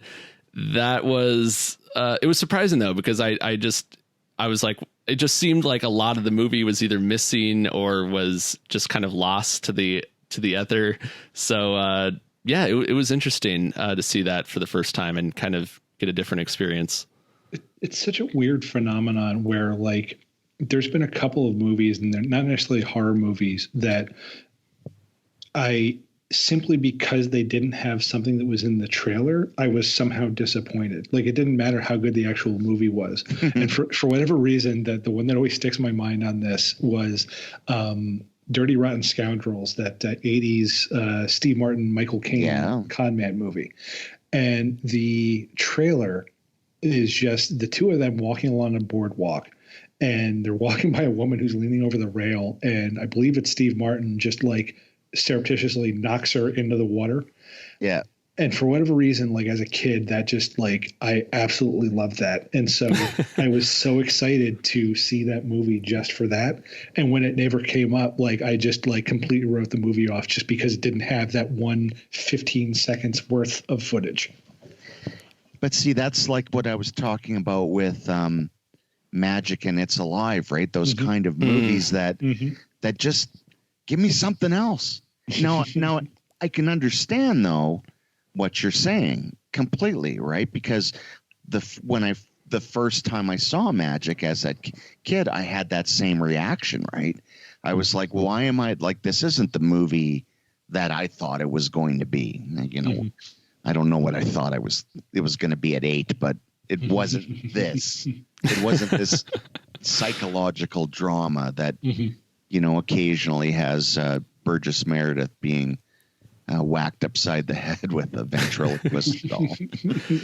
S1: that was, it was surprising though, because I was like, it just seemed like a lot of the movie was either missing or was just kind of lost to the ether. So, it was interesting to see that for the first time and kind of get a different experience.
S3: It's such a weird phenomenon where like, there's been a couple of movies, and they're not necessarily horror movies, that I simply because they didn't have something that was in the trailer, I was somehow disappointed. Like it didn't matter how good the actual movie was. And for whatever reason, that the one that always sticks in my mind on this was Dirty Rotten Scoundrels, that 80s Steve Martin, Michael Caine con man movie. And the trailer is just the two of them walking along a boardwalk. And they're walking by a woman who's leaning over the rail. And I believe it's Steve Martin just like surreptitiously knocks her into the water.
S2: Yeah.
S3: And for whatever reason, like as a kid, that just like, I absolutely loved that. And so I was so excited to see that movie just for that. And when it never came up, like I just like completely wrote the movie off just because it didn't have that 15 seconds worth of footage.
S2: But see, that's like what I was talking about with, Magic and It's Alive, right? Those kind of movies that just give me something else. Now I can understand though what you're saying completely, right? Because the first time I saw Magic as a kid, I had that same reaction, right? I was like, why am I like, this isn't the movie that I thought it was going to be. You know, I don't know what I thought it was going to be at 8, but it wasn't this. It wasn't this psychological drama that, you know, occasionally has Burgess Meredith being whacked upside the head with a ventriloquist doll.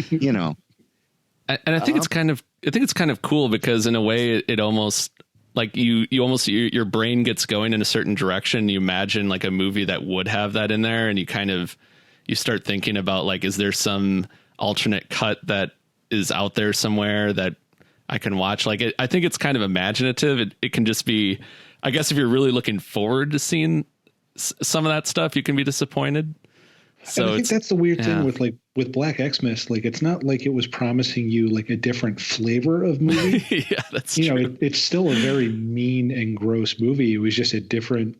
S2: You know,
S1: and I think it's kind of cool because in a way it almost like you almost your brain gets going in a certain direction. You imagine like a movie that would have that in there, and you start thinking about like, is there some alternate cut that is out there somewhere that I can watch? Like I think it's kind of imaginative. It can just be, I guess if you're really looking forward to seeing some of that stuff, you can be disappointed. So
S3: and I think that's the weird thing with Black Xmas. Like it's not like it was promising you like a different flavor of movie.
S1: Yeah, that's
S3: true. It's still a very mean and gross movie. It was just a different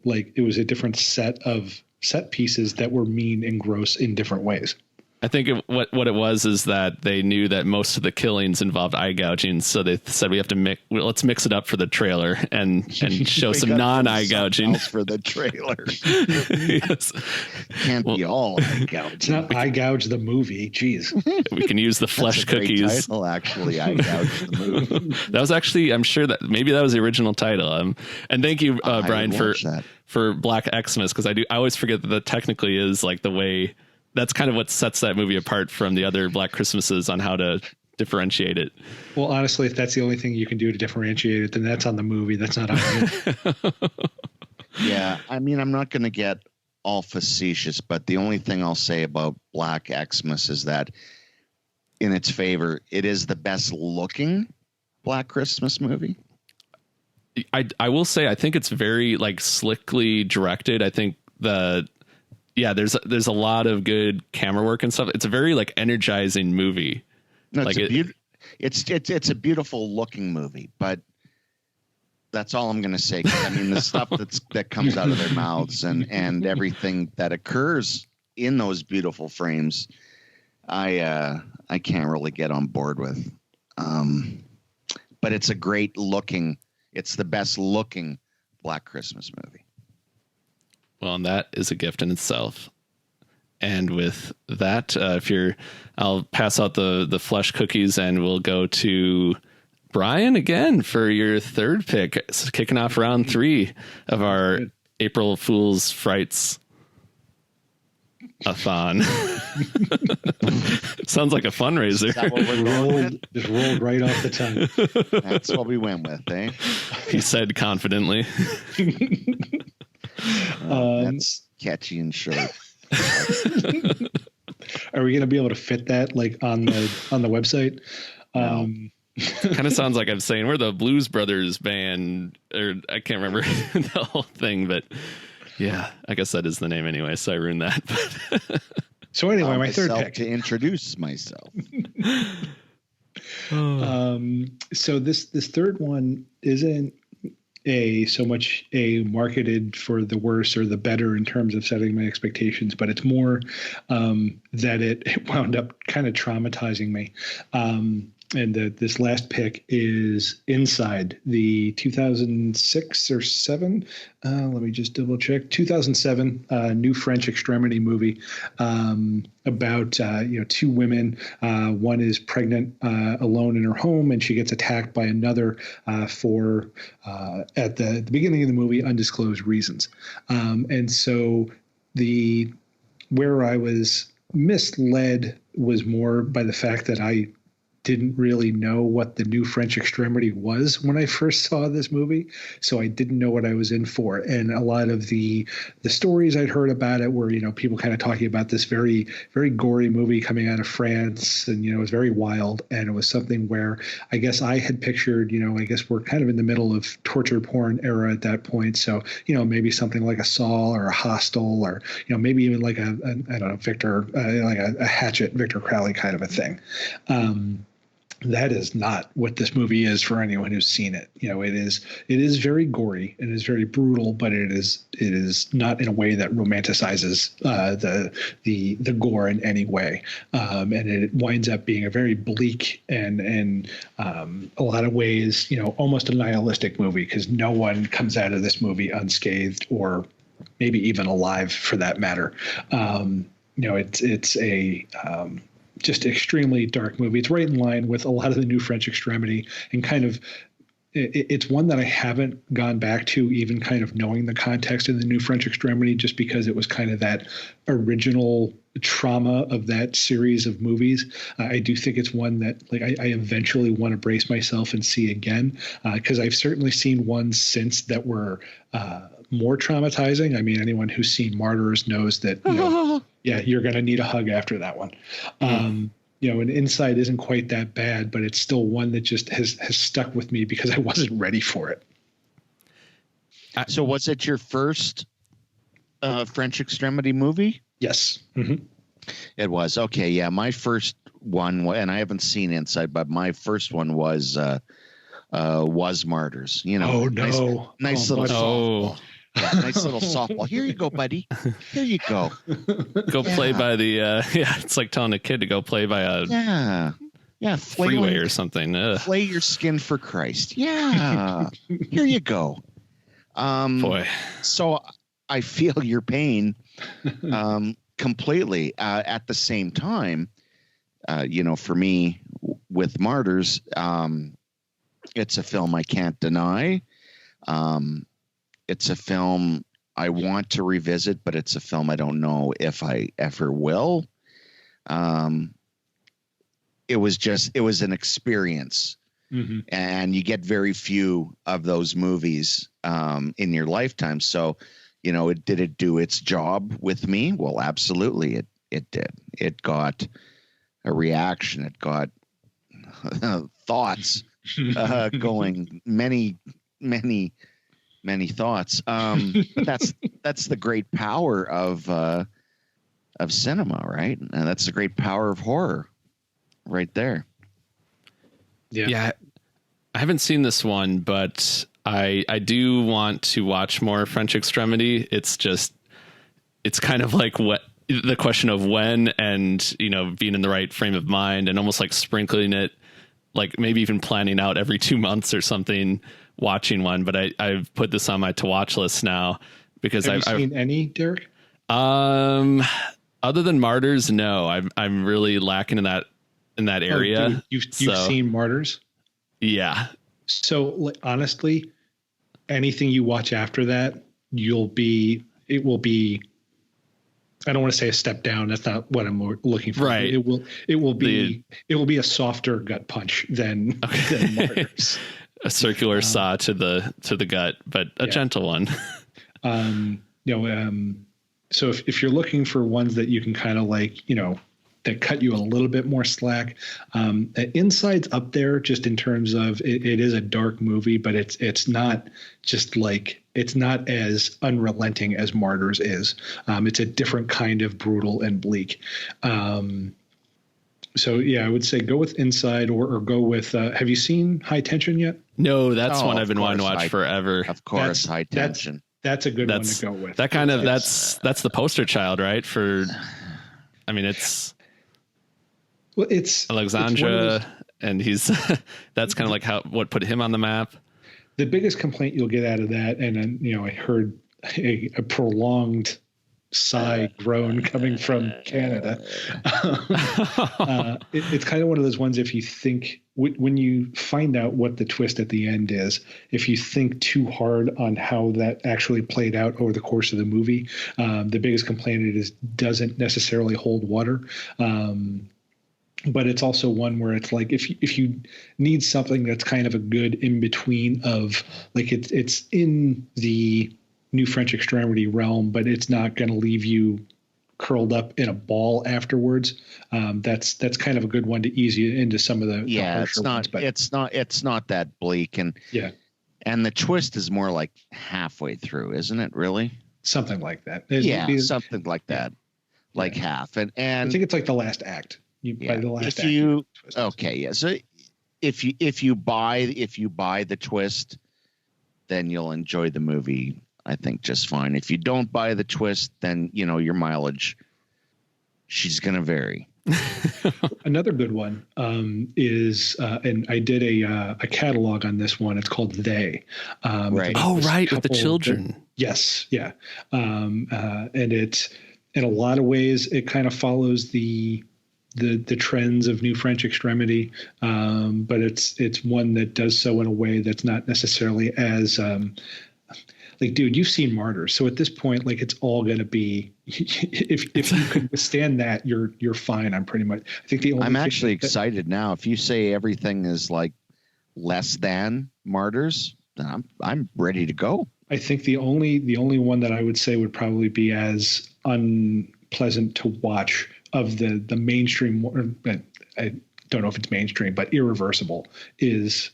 S3: set of set pieces that were mean and gross in different ways.
S1: I think what it was is that they knew that most of the killings involved eye gouging, so they said we have to let's mix it up for the trailer and show some non-eye gouging
S2: for the trailer.
S1: Yes.
S2: Can't be all eye gouging.
S3: It's not eye gouge the movie. Jeez.
S1: We can use the flesh cookies.
S2: Great title, actually, eye gouge the movie.
S1: That was actually, I'm sure that maybe that was the original title. And thank you, Brian, for Black Xmas, because I always forget that technically is like the way. That's kind of what sets that movie apart from the other Black Christmases on how to differentiate it.
S3: Well, honestly, if that's the only thing you can do to differentiate it, then that's on the movie. That's not on it.
S2: Yeah. I mean, I'm not going to get all facetious, but the only thing I'll say about Black Xmas is that in its favor, it is the best looking Black Christmas movie.
S1: I will say, I think it's very like slickly directed. I think there's a lot of good camera work and stuff. It's a very like energizing movie.
S2: No,
S1: like
S2: it's a beautiful looking movie, but that's all I'm going to say. I mean, the stuff that comes out of their mouths and everything that occurs in those beautiful frames, I can't really get on board with. But it's it's the best looking Black Christmas movie.
S1: Well, and that is a gift in itself. And with that, I'll pass out the flesh cookies, and we'll go to Bryan again for your third pick. It's kicking off round 3 of our April Fool's Frights a-thon. Sounds like a fundraiser.
S2: Is that what we're going with?
S3: Just rolled right off the tongue.
S2: That's what we went with, eh?
S1: He said confidently.
S2: That's catchy and short.
S3: Are we going to be able to fit that like on the website?
S2: No.
S1: Kind of sounds like I'm saying we're the Blues Brothers band, or I can't remember the whole thing, but yeah, I guess that is the name anyway, so I ruined that.
S3: So anyway, my third pick.
S2: To introduce myself.
S3: So this third one isn't so much marketed for the worse or the better in terms of setting my expectations, but it's more that it wound up kind of traumatizing me. And this last pick is Inside, the 2006 or 7. Let me just double check. 2007 new French extremity movie about 2 women. One is pregnant alone in her home, and she gets attacked by another for at the beginning of the movie undisclosed reasons. And so where I was misled was more by the fact that I didn't really know what the new French extremity was when I first saw this movie. So I didn't know what I was in for. And a lot of the stories I'd heard about it were, people kind of talking about this very, very gory movie coming out of France. And, it was very wild. And it was something where I guess I had pictured, I guess we're kind of in the middle of torture porn era at that point. So, maybe something like a Saw or a Hostel, or, maybe even like I don't know, Victor, like a Hatchet, Victor Crowley kind of a thing. That is not what this movie is for anyone who's seen it. It is very gory and it is very brutal, but it is not in a way that romanticizes the gore in any way. And it winds up being a very bleak and a lot of ways, almost a nihilistic movie, because no one comes out of this movie unscathed or maybe even alive for that matter. It's a just extremely dark movie. It's right in line with a lot of the new French extremity, and kind of it's one that I haven't gone back to, even kind of knowing the context of the new French extremity, just because it was kind of that original trauma of that series of movies. I do think it's one that I eventually want to brace myself and see again, because I've certainly seen ones since that were more traumatizing. I mean, anyone who's seen Martyrs knows that, yeah, you're going to need a hug after that one. And Inside isn't quite that bad, but it's still one that just has stuck with me because I wasn't ready for it.
S2: So was it your first French extremity movie?
S3: Yes. Mm-hmm.
S2: It was. Okay. Yeah. My first one, and I haven't seen Inside, but my first one was Martyrs.
S3: Oh, no.
S2: Nice little softball. Yeah, nice little softball. Here you go, buddy. Here you go.
S1: Go play by the it's like telling a kid to go play by a
S2: freeway
S1: or something.
S2: Play your skin for Christ. Yeah. Here you go.
S1: Boy.
S2: So I feel your pain completely. At the same time, for me with Martyrs, it's a film I can't deny. It's a film I want to revisit, but it's a film I don't know if I ever will. It was an experience. Mm-hmm. And you get very few of those movies in your lifetime. So, did it do its job with me? Well, absolutely it did. It got a reaction. It got thoughts going, many thoughts. That's the great power of cinema, right? And that's the great power of horror right there.
S1: Yeah. I haven't seen this one, but I do want to watch more French Extremity. It's kind of like what the question of when, and, being in the right frame of mind, and almost like sprinkling it, like maybe even planning out every 2 months or something, watching one. But I've put this on my to watch list now because
S3: Have you seen any, Derek?
S1: Other than Martyrs, no. I'm really lacking in that area.
S3: Oh, dude, you've seen Martyrs?
S1: Yeah.
S3: So like, honestly, anything you watch after that, it will be. I don't want to say a step down. That's not what I'm looking for.
S1: Right.
S3: It will be a softer gut punch than Martyrs.
S1: A circular saw to the gut, but a gentle one.
S3: So if you're looking for ones that you can kind of like, that cut you a little bit more slack, Inside's up there just in terms of it is a dark movie, but it's not just like, it's not as unrelenting as Martyrs is. It's a different kind of brutal and bleak. So yeah, I would say go with Inside or go with, have you seen High Tension yet?
S1: No, that's one I've been wanting to watch forever.
S2: Of course, High Tension.
S3: That's a good one to go with.
S1: That kind of that's the poster child, right? It's Alexandra, and he's that's kind of like what put him on the map.
S3: The biggest complaint you'll get out of that, and then I heard a prolonged sigh groan coming from Canada. It's kind of one of those ones, if you think when you find out what the twist at the end is, if you think too hard on how that actually played out over the course of the movie, the biggest complaint it is doesn't necessarily hold water. But it's also one where it's like, if you need something that's kind of a good in between of like, it's in the New French Extremity realm, but it's not going to leave you curled up in a ball afterwards. That's kind of a good one to ease you into some of the
S2: it's not ones, it's not that bleak, and the twist is more like halfway through, isn't it? Really, something like that. Something like that, like half, and I think it's like the last act. By the last act. So if you buy the twist, then you'll enjoy the movie, I think, just fine. If you don't buy the twist, then your mileage, she's going to vary.
S3: Another good one is, and I did a catalog on this one. It's called They.
S1: Right, with the children.
S3: Yes, yeah. And it's, in a lot of ways, it kind of follows the trends of New French Extremity, but it's one that does so in a way that's not necessarily as like, dude, you've seen Martyrs, so at this point, like, it's all going to be, if you could withstand that, you're fine. I'm pretty much. I think I'm
S2: actually excited now. If you say everything is like less than Martyrs, then I'm ready to go.
S3: I think the only one that I would say would probably be as unpleasant to watch of the mainstream, I don't know if it's mainstream, but Irreversible is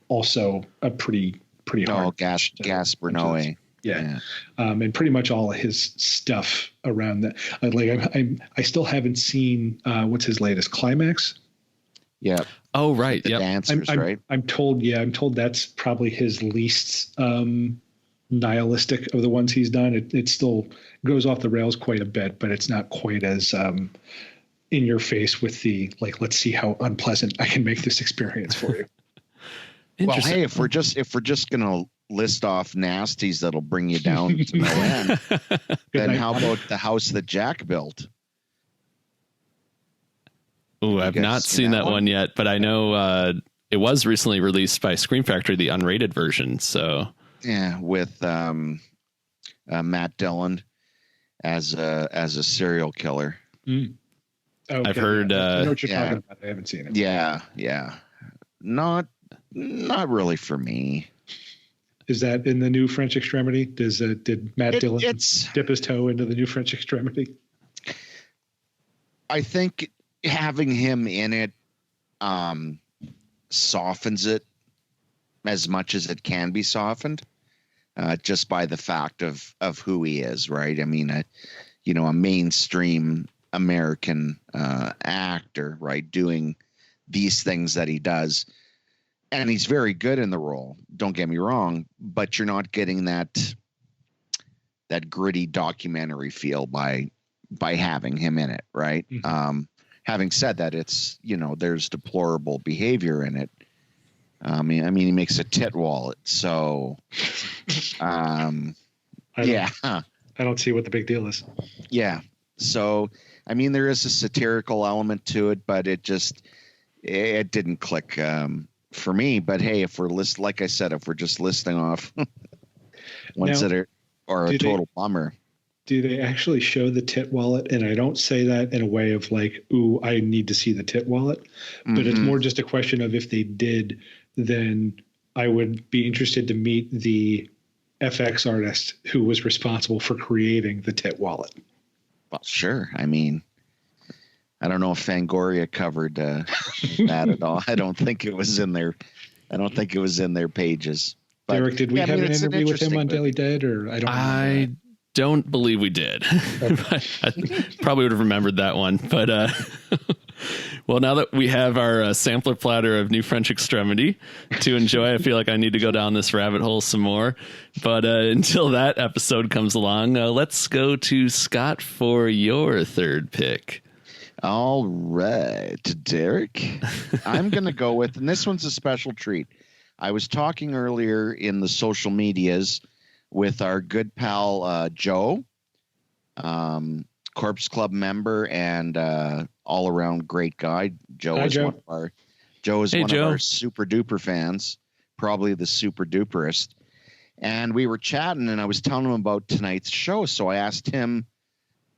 S3: also a pretty hard.
S2: Gaspar Noé.
S3: Yeah. And pretty much all of his stuff around that. I still haven't seen what's his latest, Climax.
S2: Yeah.
S1: Oh, right.
S2: The dancers, right?
S3: I'm told that's probably his least nihilistic of the ones he's done. It still goes off the rails quite a bit, but it's not quite as in your face with the, like, let's see how unpleasant I can make this experience for you.
S2: Well, hey, if we're just gonna list off nasties that'll bring you down to no end, then how about The House That Jack Built?
S1: Oh, I've not seen that one yet, but I know it was recently released by Scream Factory, the unrated version. So
S2: yeah, with Matt Dillon as a serial killer.
S3: Mm. Okay.
S1: I've heard.
S3: I know what you're talking about. I haven't seen it.
S2: Yeah. Not really for me.
S3: Is that in the New French Extremity? Did Matt Dillon dip his toe into the New French Extremity?
S2: I think having him in it softens it as much as it can be softened, just by the fact of who he is, right? I mean, a mainstream American actor, right, doing these things that he does. And he's very good in the role. Don't get me wrong, but you're not getting that gritty documentary feel by having him in it, right? Mm-hmm. Having said that, it's there's deplorable behavior in it. I mean, he makes a tit wallet, so
S3: I don't see what the big deal is.
S2: Yeah. So, I mean, there is a satirical element to it, but it didn't click for me. But hey, if we're like I said, if we're just listing off ones
S3: Now,
S2: that are a total bummer.
S3: Do they actually show the tit wallet? And I don't say that in a way of like, ooh, I need to see the tit wallet. But it's more just a question of if they did, then I would be interested to meet the FX artist who was responsible for creating the tit wallet.
S2: Well, sure. I mean, I don't know if Fangoria covered that at all. I don't think it was in their pages. But,
S3: Derek, did we have an interview with him on Daily Dead, or
S1: I don't believe we did. I probably would have remembered that one. But well, now that we have our sampler platter of New French Extremity to enjoy, I feel like I need to go down this rabbit hole some more. But until that episode comes along, let's go to Scott for your third pick.
S2: All right, Derek. I'm going to go with, and this one's a special treat. I was talking earlier in the social medias with our good pal Joe, Corpse Club member and all around great guy. Joe is one of our super duper fans, probably the super duperest. And we were chatting, and I was telling him about tonight's show. So I asked him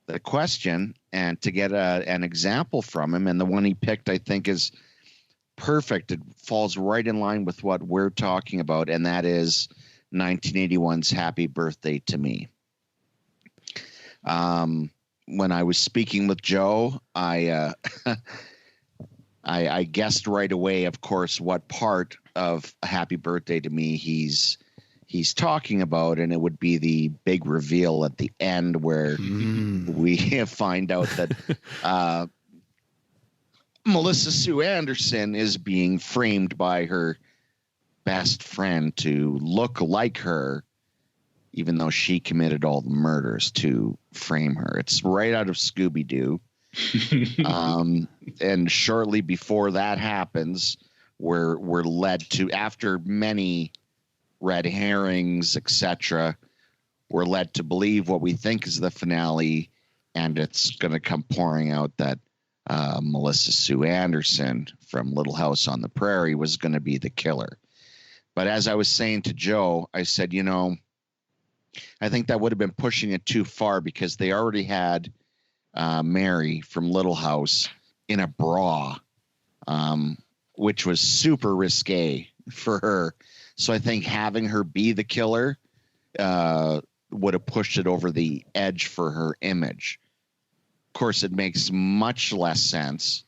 S2: the question and to get an example from him, and the one he picked, I think, is perfect. It falls right in line with what we're talking about, and that is 1981's Happy Birthday to Me. When I was speaking with Joe, I guessed right away, of course, what part of Happy Birthday to Me he's talking about, and it would be the big reveal at the end where we find out that Melissa Sue Anderson is being framed by her best friend to look like her, even though she committed all the murders to frame her. It's right out of Scooby-Doo. And shortly before that happens, we're led to, after many red herrings, etc., we're led to believe what we think is the finale, and it's going to come pouring out that Melissa Sue Anderson from Little House on the Prairie was going to be the killer. But as I was saying to Joe, I said, I think that would have been pushing it too far, because they already had Mary from Little House in a bra, which was super risque for her. So I think having her be the killer would have pushed it over the edge for her image. Of course, it makes much less sense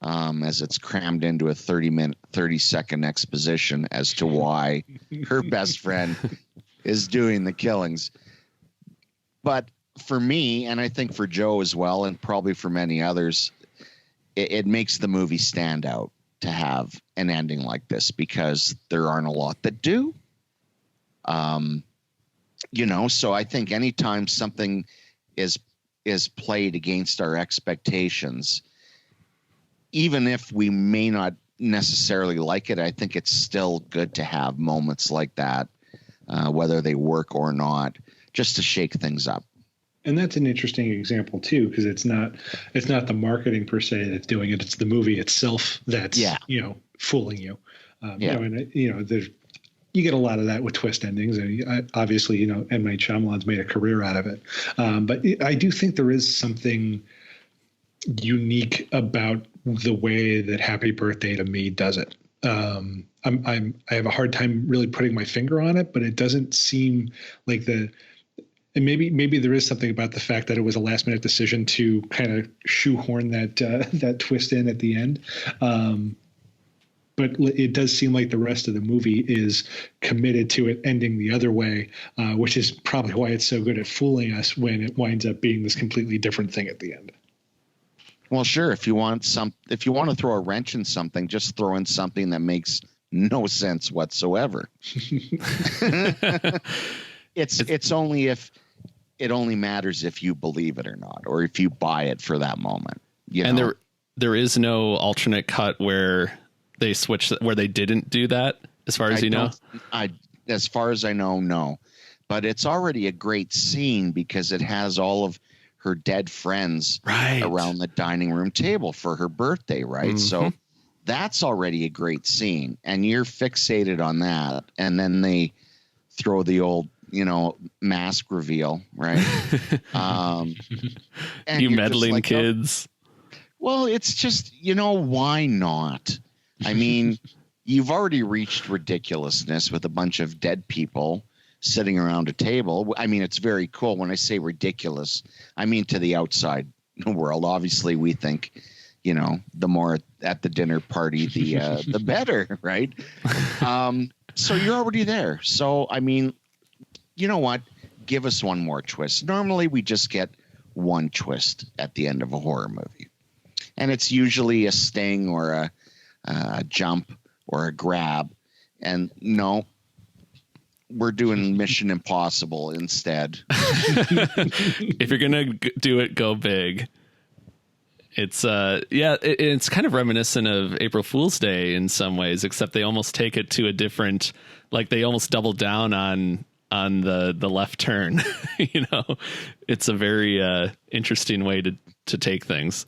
S2: as it's crammed into a 30-second exposition as to why her best friend is doing the killings. But for me, and I think for Joe as well, and probably for many others, it makes the movie stand out to have an ending like this, because there aren't a lot that do. So I think anytime something is played against our expectations, even if we may not necessarily like it, I think it's still good to have moments like that, whether they work or not, just to shake things up.
S3: And that's an interesting example too, because it's not the marketing per se that's doing it; it's the movie itself that's fooling you. There's, you get a lot of that with twist endings, and obviously, M. Night Shyamalan's made a career out of it. But I do think there is something unique about the way that Happy Birthday to Me does it. I have a hard time really putting my finger on it, but it doesn't seem like and maybe there is something about the fact that it was a last minute decision to kind of shoehorn that twist in at the end. But it does seem like the rest of the movie is committed to it ending the other way, which is probably why it's so good at fooling us when it winds up being this completely different thing at the end.
S2: Well, sure. If you want to throw a wrench in something, just throw in something that makes no sense whatsoever. It's only if it only matters if you believe it or not, or if you buy it for that moment. And
S1: there is no alternate cut where they switched, where they didn't do that, as far as you know.
S2: As far as I know, no. but it's already a great scene because it has all of her dead friends
S1: Right.
S2: around the dining room table for her birthday, right? So that's already a great scene, and you're fixated on that. And then they throw the old, mask reveal, right? And
S1: You
S2: you're just
S1: meddling
S2: like,
S1: kids.
S2: Well, it's just, why not? I mean, you've already reached ridiculousness with a bunch of dead people sitting around a table. I mean, it's very cool. When I say ridiculous, I mean to the outside world. Obviously, we think, the more at the dinner party, the better, right? So you're already there. So, I mean, you know what? Give us one more twist. Normally, we just get one twist at the end of a horror movie. And it's usually a sting or a jump or a grab. And no, we're doing Mission Impossible instead.
S1: If you're going to do it, go big. It's it's kind of reminiscent of April Fool's Day in some ways, except they almost take it to a different, like they almost double down on the left turn. It's a very interesting way to take things.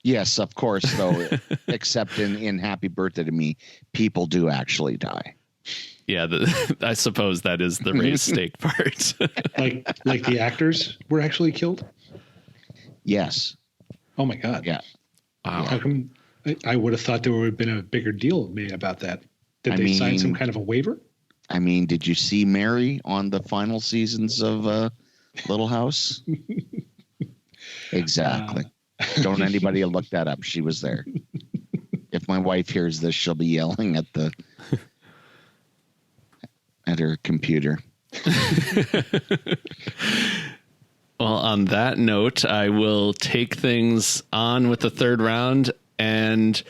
S2: Yes, of course, though, except in Happy Birthday to Me, people do actually die.
S1: Yeah, I suppose that is the raised stake part.
S3: like the actors were actually killed?
S2: Yes.
S3: Oh, my God.
S2: Yeah.
S1: Wow.
S3: How come? I would have thought there would have been a bigger deal made about that. Did they sign some kind of a waiver?
S2: I mean, did you see Mary on the final seasons of Little House? Exactly. Don't anybody look that up. She was there. If my wife hears this, she'll be yelling at her computer.
S1: Well, on that note, I will take things on with the third round. And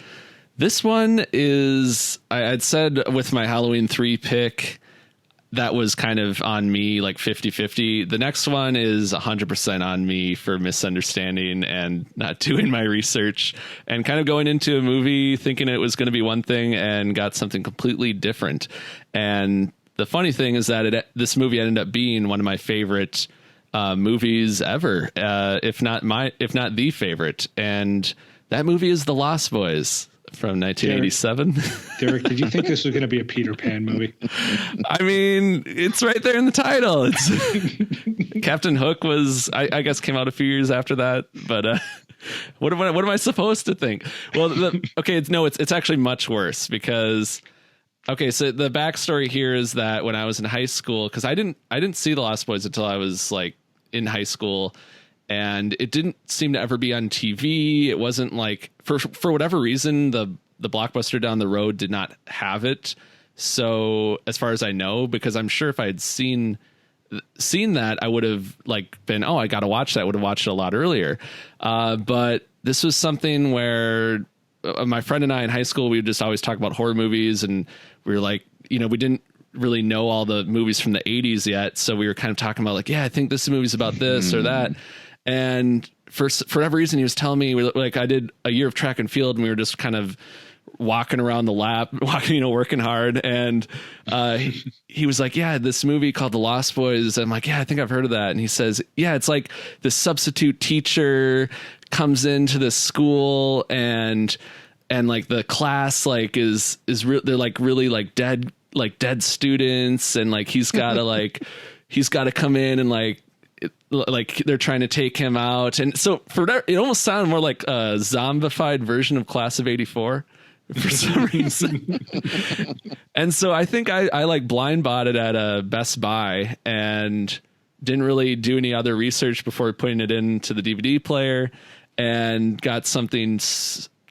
S1: this one is, I'd said with my Halloween 3 pick, that was kind of on me, like 50-50. The next one is 100% on me for misunderstanding and not doing my research and kind of going into a movie thinking it was going to be one thing and got something completely different. And the funny thing is that this movie ended up being one of my favorite movies ever, if not the favorite. And that movie is The Lost Boys from 1987.
S3: Derek, did you think this was going to be a Peter Pan movie?
S1: I mean, it's right there in the title. It's Captain Hook was, I guess, came out a few years after that. But what am I supposed to think? Well, it's actually much worse because. Okay, so the backstory here is that when I was in high school, because I didn't see The Lost Boys until I was like in high school, and it didn't seem to ever be on TV. It wasn't like for whatever reason the Blockbuster down the road did not have it. So as far as I know, because I'm sure if I had seen that, I would have like been, oh, I got to watch that. I would have watched it a lot earlier. But this was something where my friend and I in high school, we would just always talk about horror movies, and we were like, we didn't really know all the movies from the 80s yet. So we were kind of talking about like, yeah, I think this movie's about this or that. And for whatever reason, he was telling me, like, I did a year of track and field and we were just kind of walking around the lab, working hard. And he was like, yeah, this movie called The Lost Boys. I'm like, yeah, I think I've heard of that. And he says, yeah, it's like the substitute teacher comes into the school and like the class like is they're like really like dead students, and like he's got to come in and like they're trying to take him out. And so for that, it almost sounded more like a zombified version of Class of '84 for some reason. And so I think I like blind bought it at a Best Buy and didn't really do any other research before putting it into the DVD player, and got something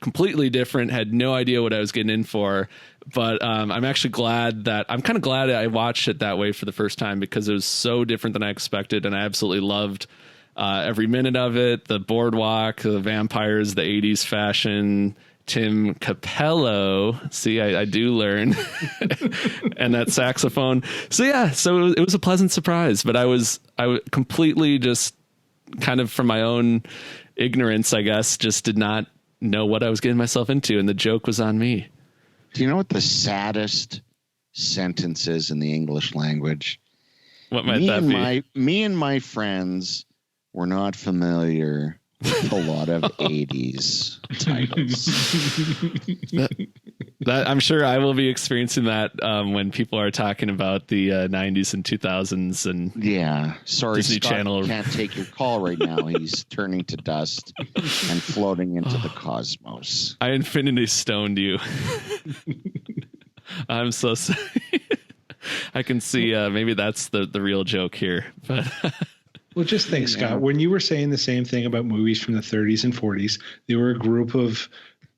S1: completely different. Had no idea what I was getting in for. But I'm actually glad I watched it that way for the first time, because it was so different than I expected. And I absolutely loved every minute of it. The boardwalk, the vampires, the 80s fashion, Tim Capello. See, I do learn. And that saxophone. So yeah, so it was a pleasant surprise, but I completely just kind of from my own ignorance, I guess, just did not know what I was getting myself into. And the joke was on me.
S2: Do you know what the saddest sentence is in the English language?
S1: What might that be?
S2: Me and my friends were not familiar with a lot of 80s titles.
S1: That I'm sure I will be experiencing that when people are talking about the 90s and 2000s and
S2: sorry,
S1: Disney
S2: Scott
S1: Channel.
S2: Can't take your call right now. He's turning to dust and floating into the cosmos.
S1: I infinity stoned you. I'm so sorry. I can see maybe that's the real joke here, but.
S3: Well, just think, Scott, when you were saying the same thing about movies from the 30s and 40s, they were a group of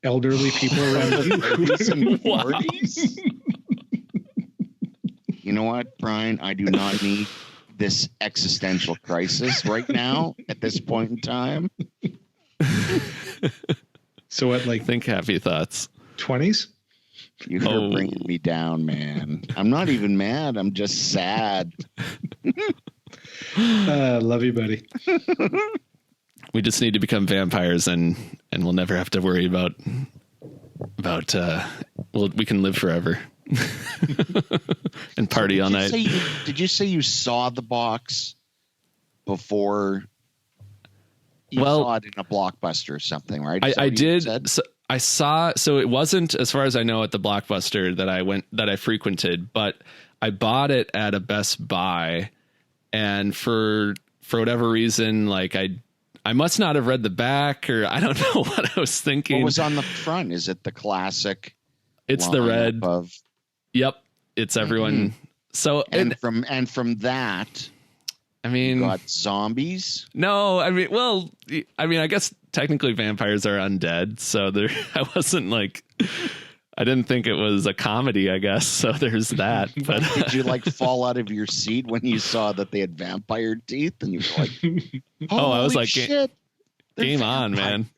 S3: elderly people around you.
S2: 30s and 40s? You know what, Brian? I do not need this existential crisis right now at this point in time.
S3: So what, like...
S1: Think happy thoughts.
S3: 20s?
S2: You're bringing me down, man. I'm not even mad. I'm just sad.
S3: Love you, buddy.
S1: We just need to become vampires and we'll never have to worry about we can live forever and party all night.
S2: Did you say you saw the box before you saw it in a Blockbuster or something, right?
S1: I did. So I saw, so it wasn't, as far as I know, at the Blockbuster that I frequented, but I bought it at a Best Buy. And for whatever reason, like I must not have read the back, or I don't know what I was thinking.
S2: What was on the front? Is it the classic?
S1: It's the red. Yep, it's everyone. So
S2: and from that,
S1: I mean,
S2: you got zombies.
S1: No, I mean, I guess technically vampires are undead, so I wasn't like. I didn't think it was a comedy, I guess. So there's that. But
S2: did you like fall out of your seat when you saw that they had vampire teeth? And you were like,
S1: I was like,
S2: shit,
S1: game on, man.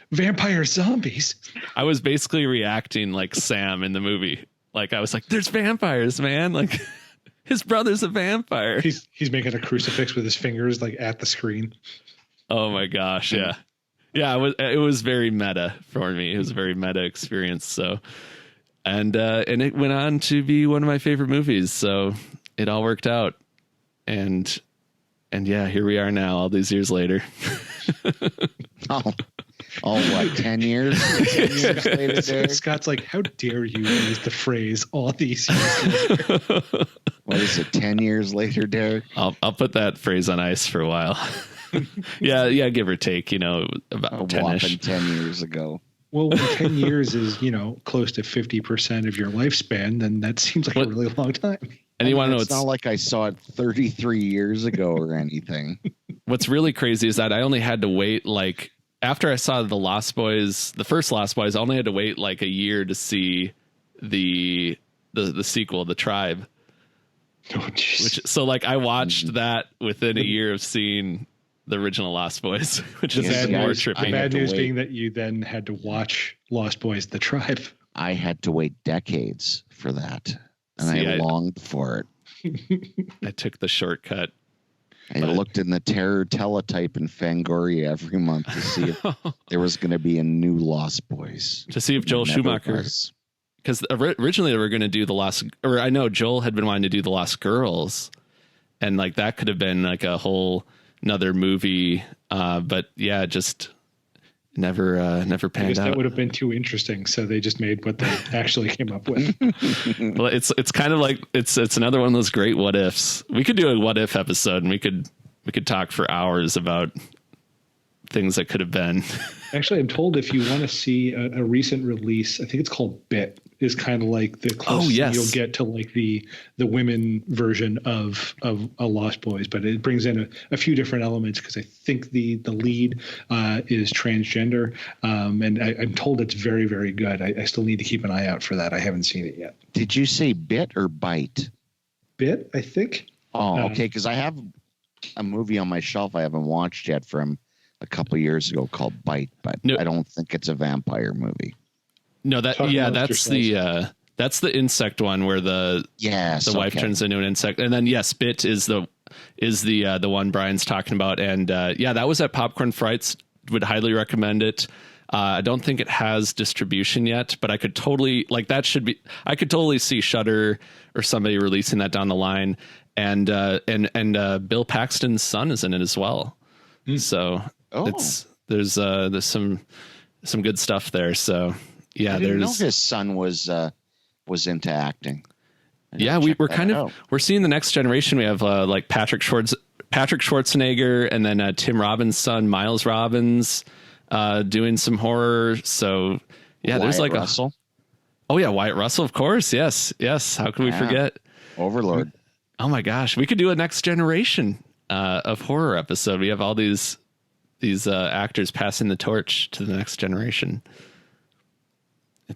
S3: Vampire zombies.
S1: I was basically reacting like Sam in the movie. Like I was like, there's vampires, man. Like his brother's a vampire.
S3: He's making a crucifix with his fingers like at the screen.
S1: Oh my gosh. Yeah. Yeah, it was very meta for me. It was a very meta experience. So, and it went on to be one of my favorite movies. So it all worked out, and yeah, here we are now, all these years later.
S2: What, 10 years? 10 years later, Derek?
S3: Scott's like, how dare you use the phrase all these years later?
S2: What is it, 10 years later, Derek?
S1: I'll put that phrase on ice for a while. yeah, give or take, about 10-ish.
S2: 10 years ago.
S3: Well, when 10 years is, close to 50% of your lifespan, then that seems like a really long time.
S1: And you want to know,
S2: it's not like I saw it 33 years ago or anything.
S1: What's really crazy is that I only had to wait, like, after I saw the Lost Boys, the first Lost Boys, I only had to wait like a year to see the sequel, The Tribe.
S3: Oh,
S1: so like I watched that within a year of seeing the original Lost Boys, which is even more trippy.
S3: Bad news being that you then had to watch Lost Boys: The Tribe.
S2: I had to wait decades for that, and I longed for it.
S1: I took the shortcut.
S2: I looked in the Terror teletype in Fangoria every month to see if there was going to be a new Lost Boys.
S1: To see if Joel Schumacher, because originally they were going to do I know Joel had been wanting to do the Lost Girls, and like that could have been like a whole another movie, but yeah, just never panned out.
S3: That would have been too interesting, so they just made what they actually came up with.
S1: Well, it's kind of like it's another one of those great what ifs. We could do a what if episode, and we could talk for hours about things that could have been. Actually,
S3: I'm told if you want to see a recent release, I think it's called Bit, is kind of like the closest you'll get to like the women version of a Lost Boys, but it brings in a few different elements because I think the lead is transgender, and I'm told it's very, very good. I still need to keep an eye out for that. I haven't seen it yet.
S2: Did you say Bit or Bite?
S3: Bit, I think.
S2: Oh, okay, because I have a movie on my shelf I haven't watched yet from a couple years ago called Bite, but I don't think it's a vampire movie.
S1: No, that's the insect one where the wife turns into an insect, and then Bit is the one Brian's talking about, and that was at Popcorn Frights. Would highly recommend it. I don't think it has distribution yet, but I could totally I could totally see Shudder or somebody releasing that down the line. and Bill Paxton's son is in it as well. So there's some good stuff there. So yeah,
S2: I didn't know his son was into acting.
S1: Yeah, we're seeing the next generation. We have like Patrick Schwarzenegger, and then Tim Robbins' son Miles Robbins doing some horror. So yeah, there's like
S2: Russell.
S1: Wyatt Russell, of course. Yes. How could we forget?
S2: Overlord.
S1: Oh my gosh, we could do a next generation of horror episode. We have all these actors passing the torch to the next generation.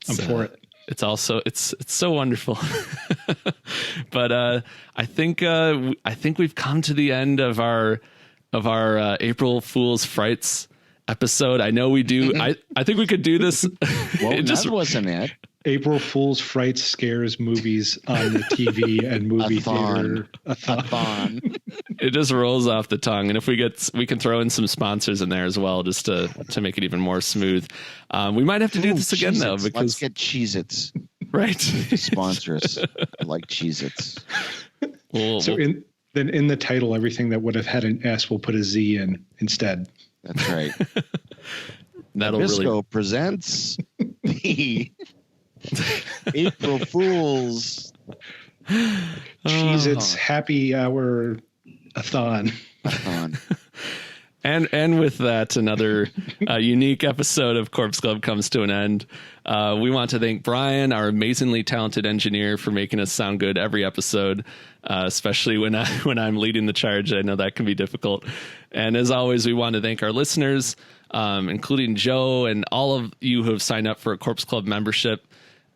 S3: I'm for it.
S1: It's also it's so wonderful. But I think we've come to the end of our April Fool's Frights episode. I know we do. I think we could do this.
S2: Well, that wasn't it.
S3: April Fool's Frights scares movies on the TV and movie theater. A thon.
S1: It just rolls off the tongue. And if we can throw in some sponsors in there as well, just to make it even more smooth. We might have to do this again though, because
S2: let's get Cheez-Its.
S1: Right.
S2: Sponsor us. I like Cheez-Its.
S3: In the title, everything that would have had an S, we'll put a Z in instead.
S2: That's right.
S1: That'll
S2: Nabisco
S1: really
S2: presents the April Fool's
S3: Cheez-Its Happy Hour a-thon.
S1: And with that, another unique episode of Corpse Club comes to an end. We want to thank Bryan, our amazingly talented engineer, for making us sound good every episode, especially when I'm leading the charge. I know that can be difficult. And as always, we want to thank our listeners, including Joe and all of you who have signed up for a Corpse Club membership.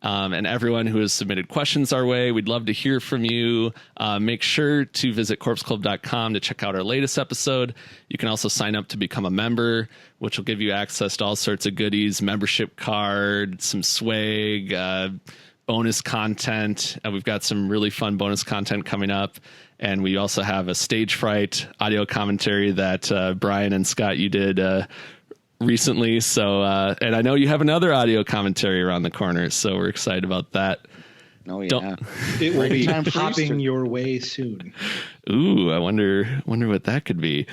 S1: And everyone who has submitted questions our way. We'd love to hear from you. Make sure to visit corpseclub.com to check out our latest episode. You can also sign up to become a member, which will give you access to all sorts of goodies, membership card, some swag, bonus content. We've got some really fun bonus content coming up. And we also have a Stage Fright audio commentary that Bryan and Scott, you did recently. So and I know you have another audio commentary around the corner, so we're excited about that.
S2: Oh yeah.
S3: It will be popping your way soon.
S1: Ooh, I wonder what that could be.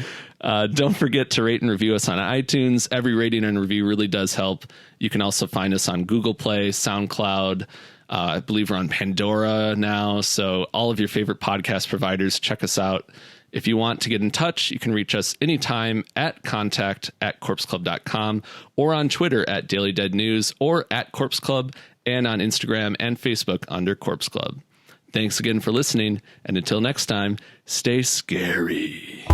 S1: Don't forget to rate and review us on iTunes. Every rating and review really does help. You can also find us on Google Play, SoundCloud. I believe we're on Pandora now, so all of your favorite podcast providers, check us out. If you want to get in touch, you can reach us anytime at contact@corpseclub.com or on Twitter at Daily Dead News or at Corpse Club, and on Instagram and Facebook under Corpse Club. Thanks again for listening, and until next time, stay scary.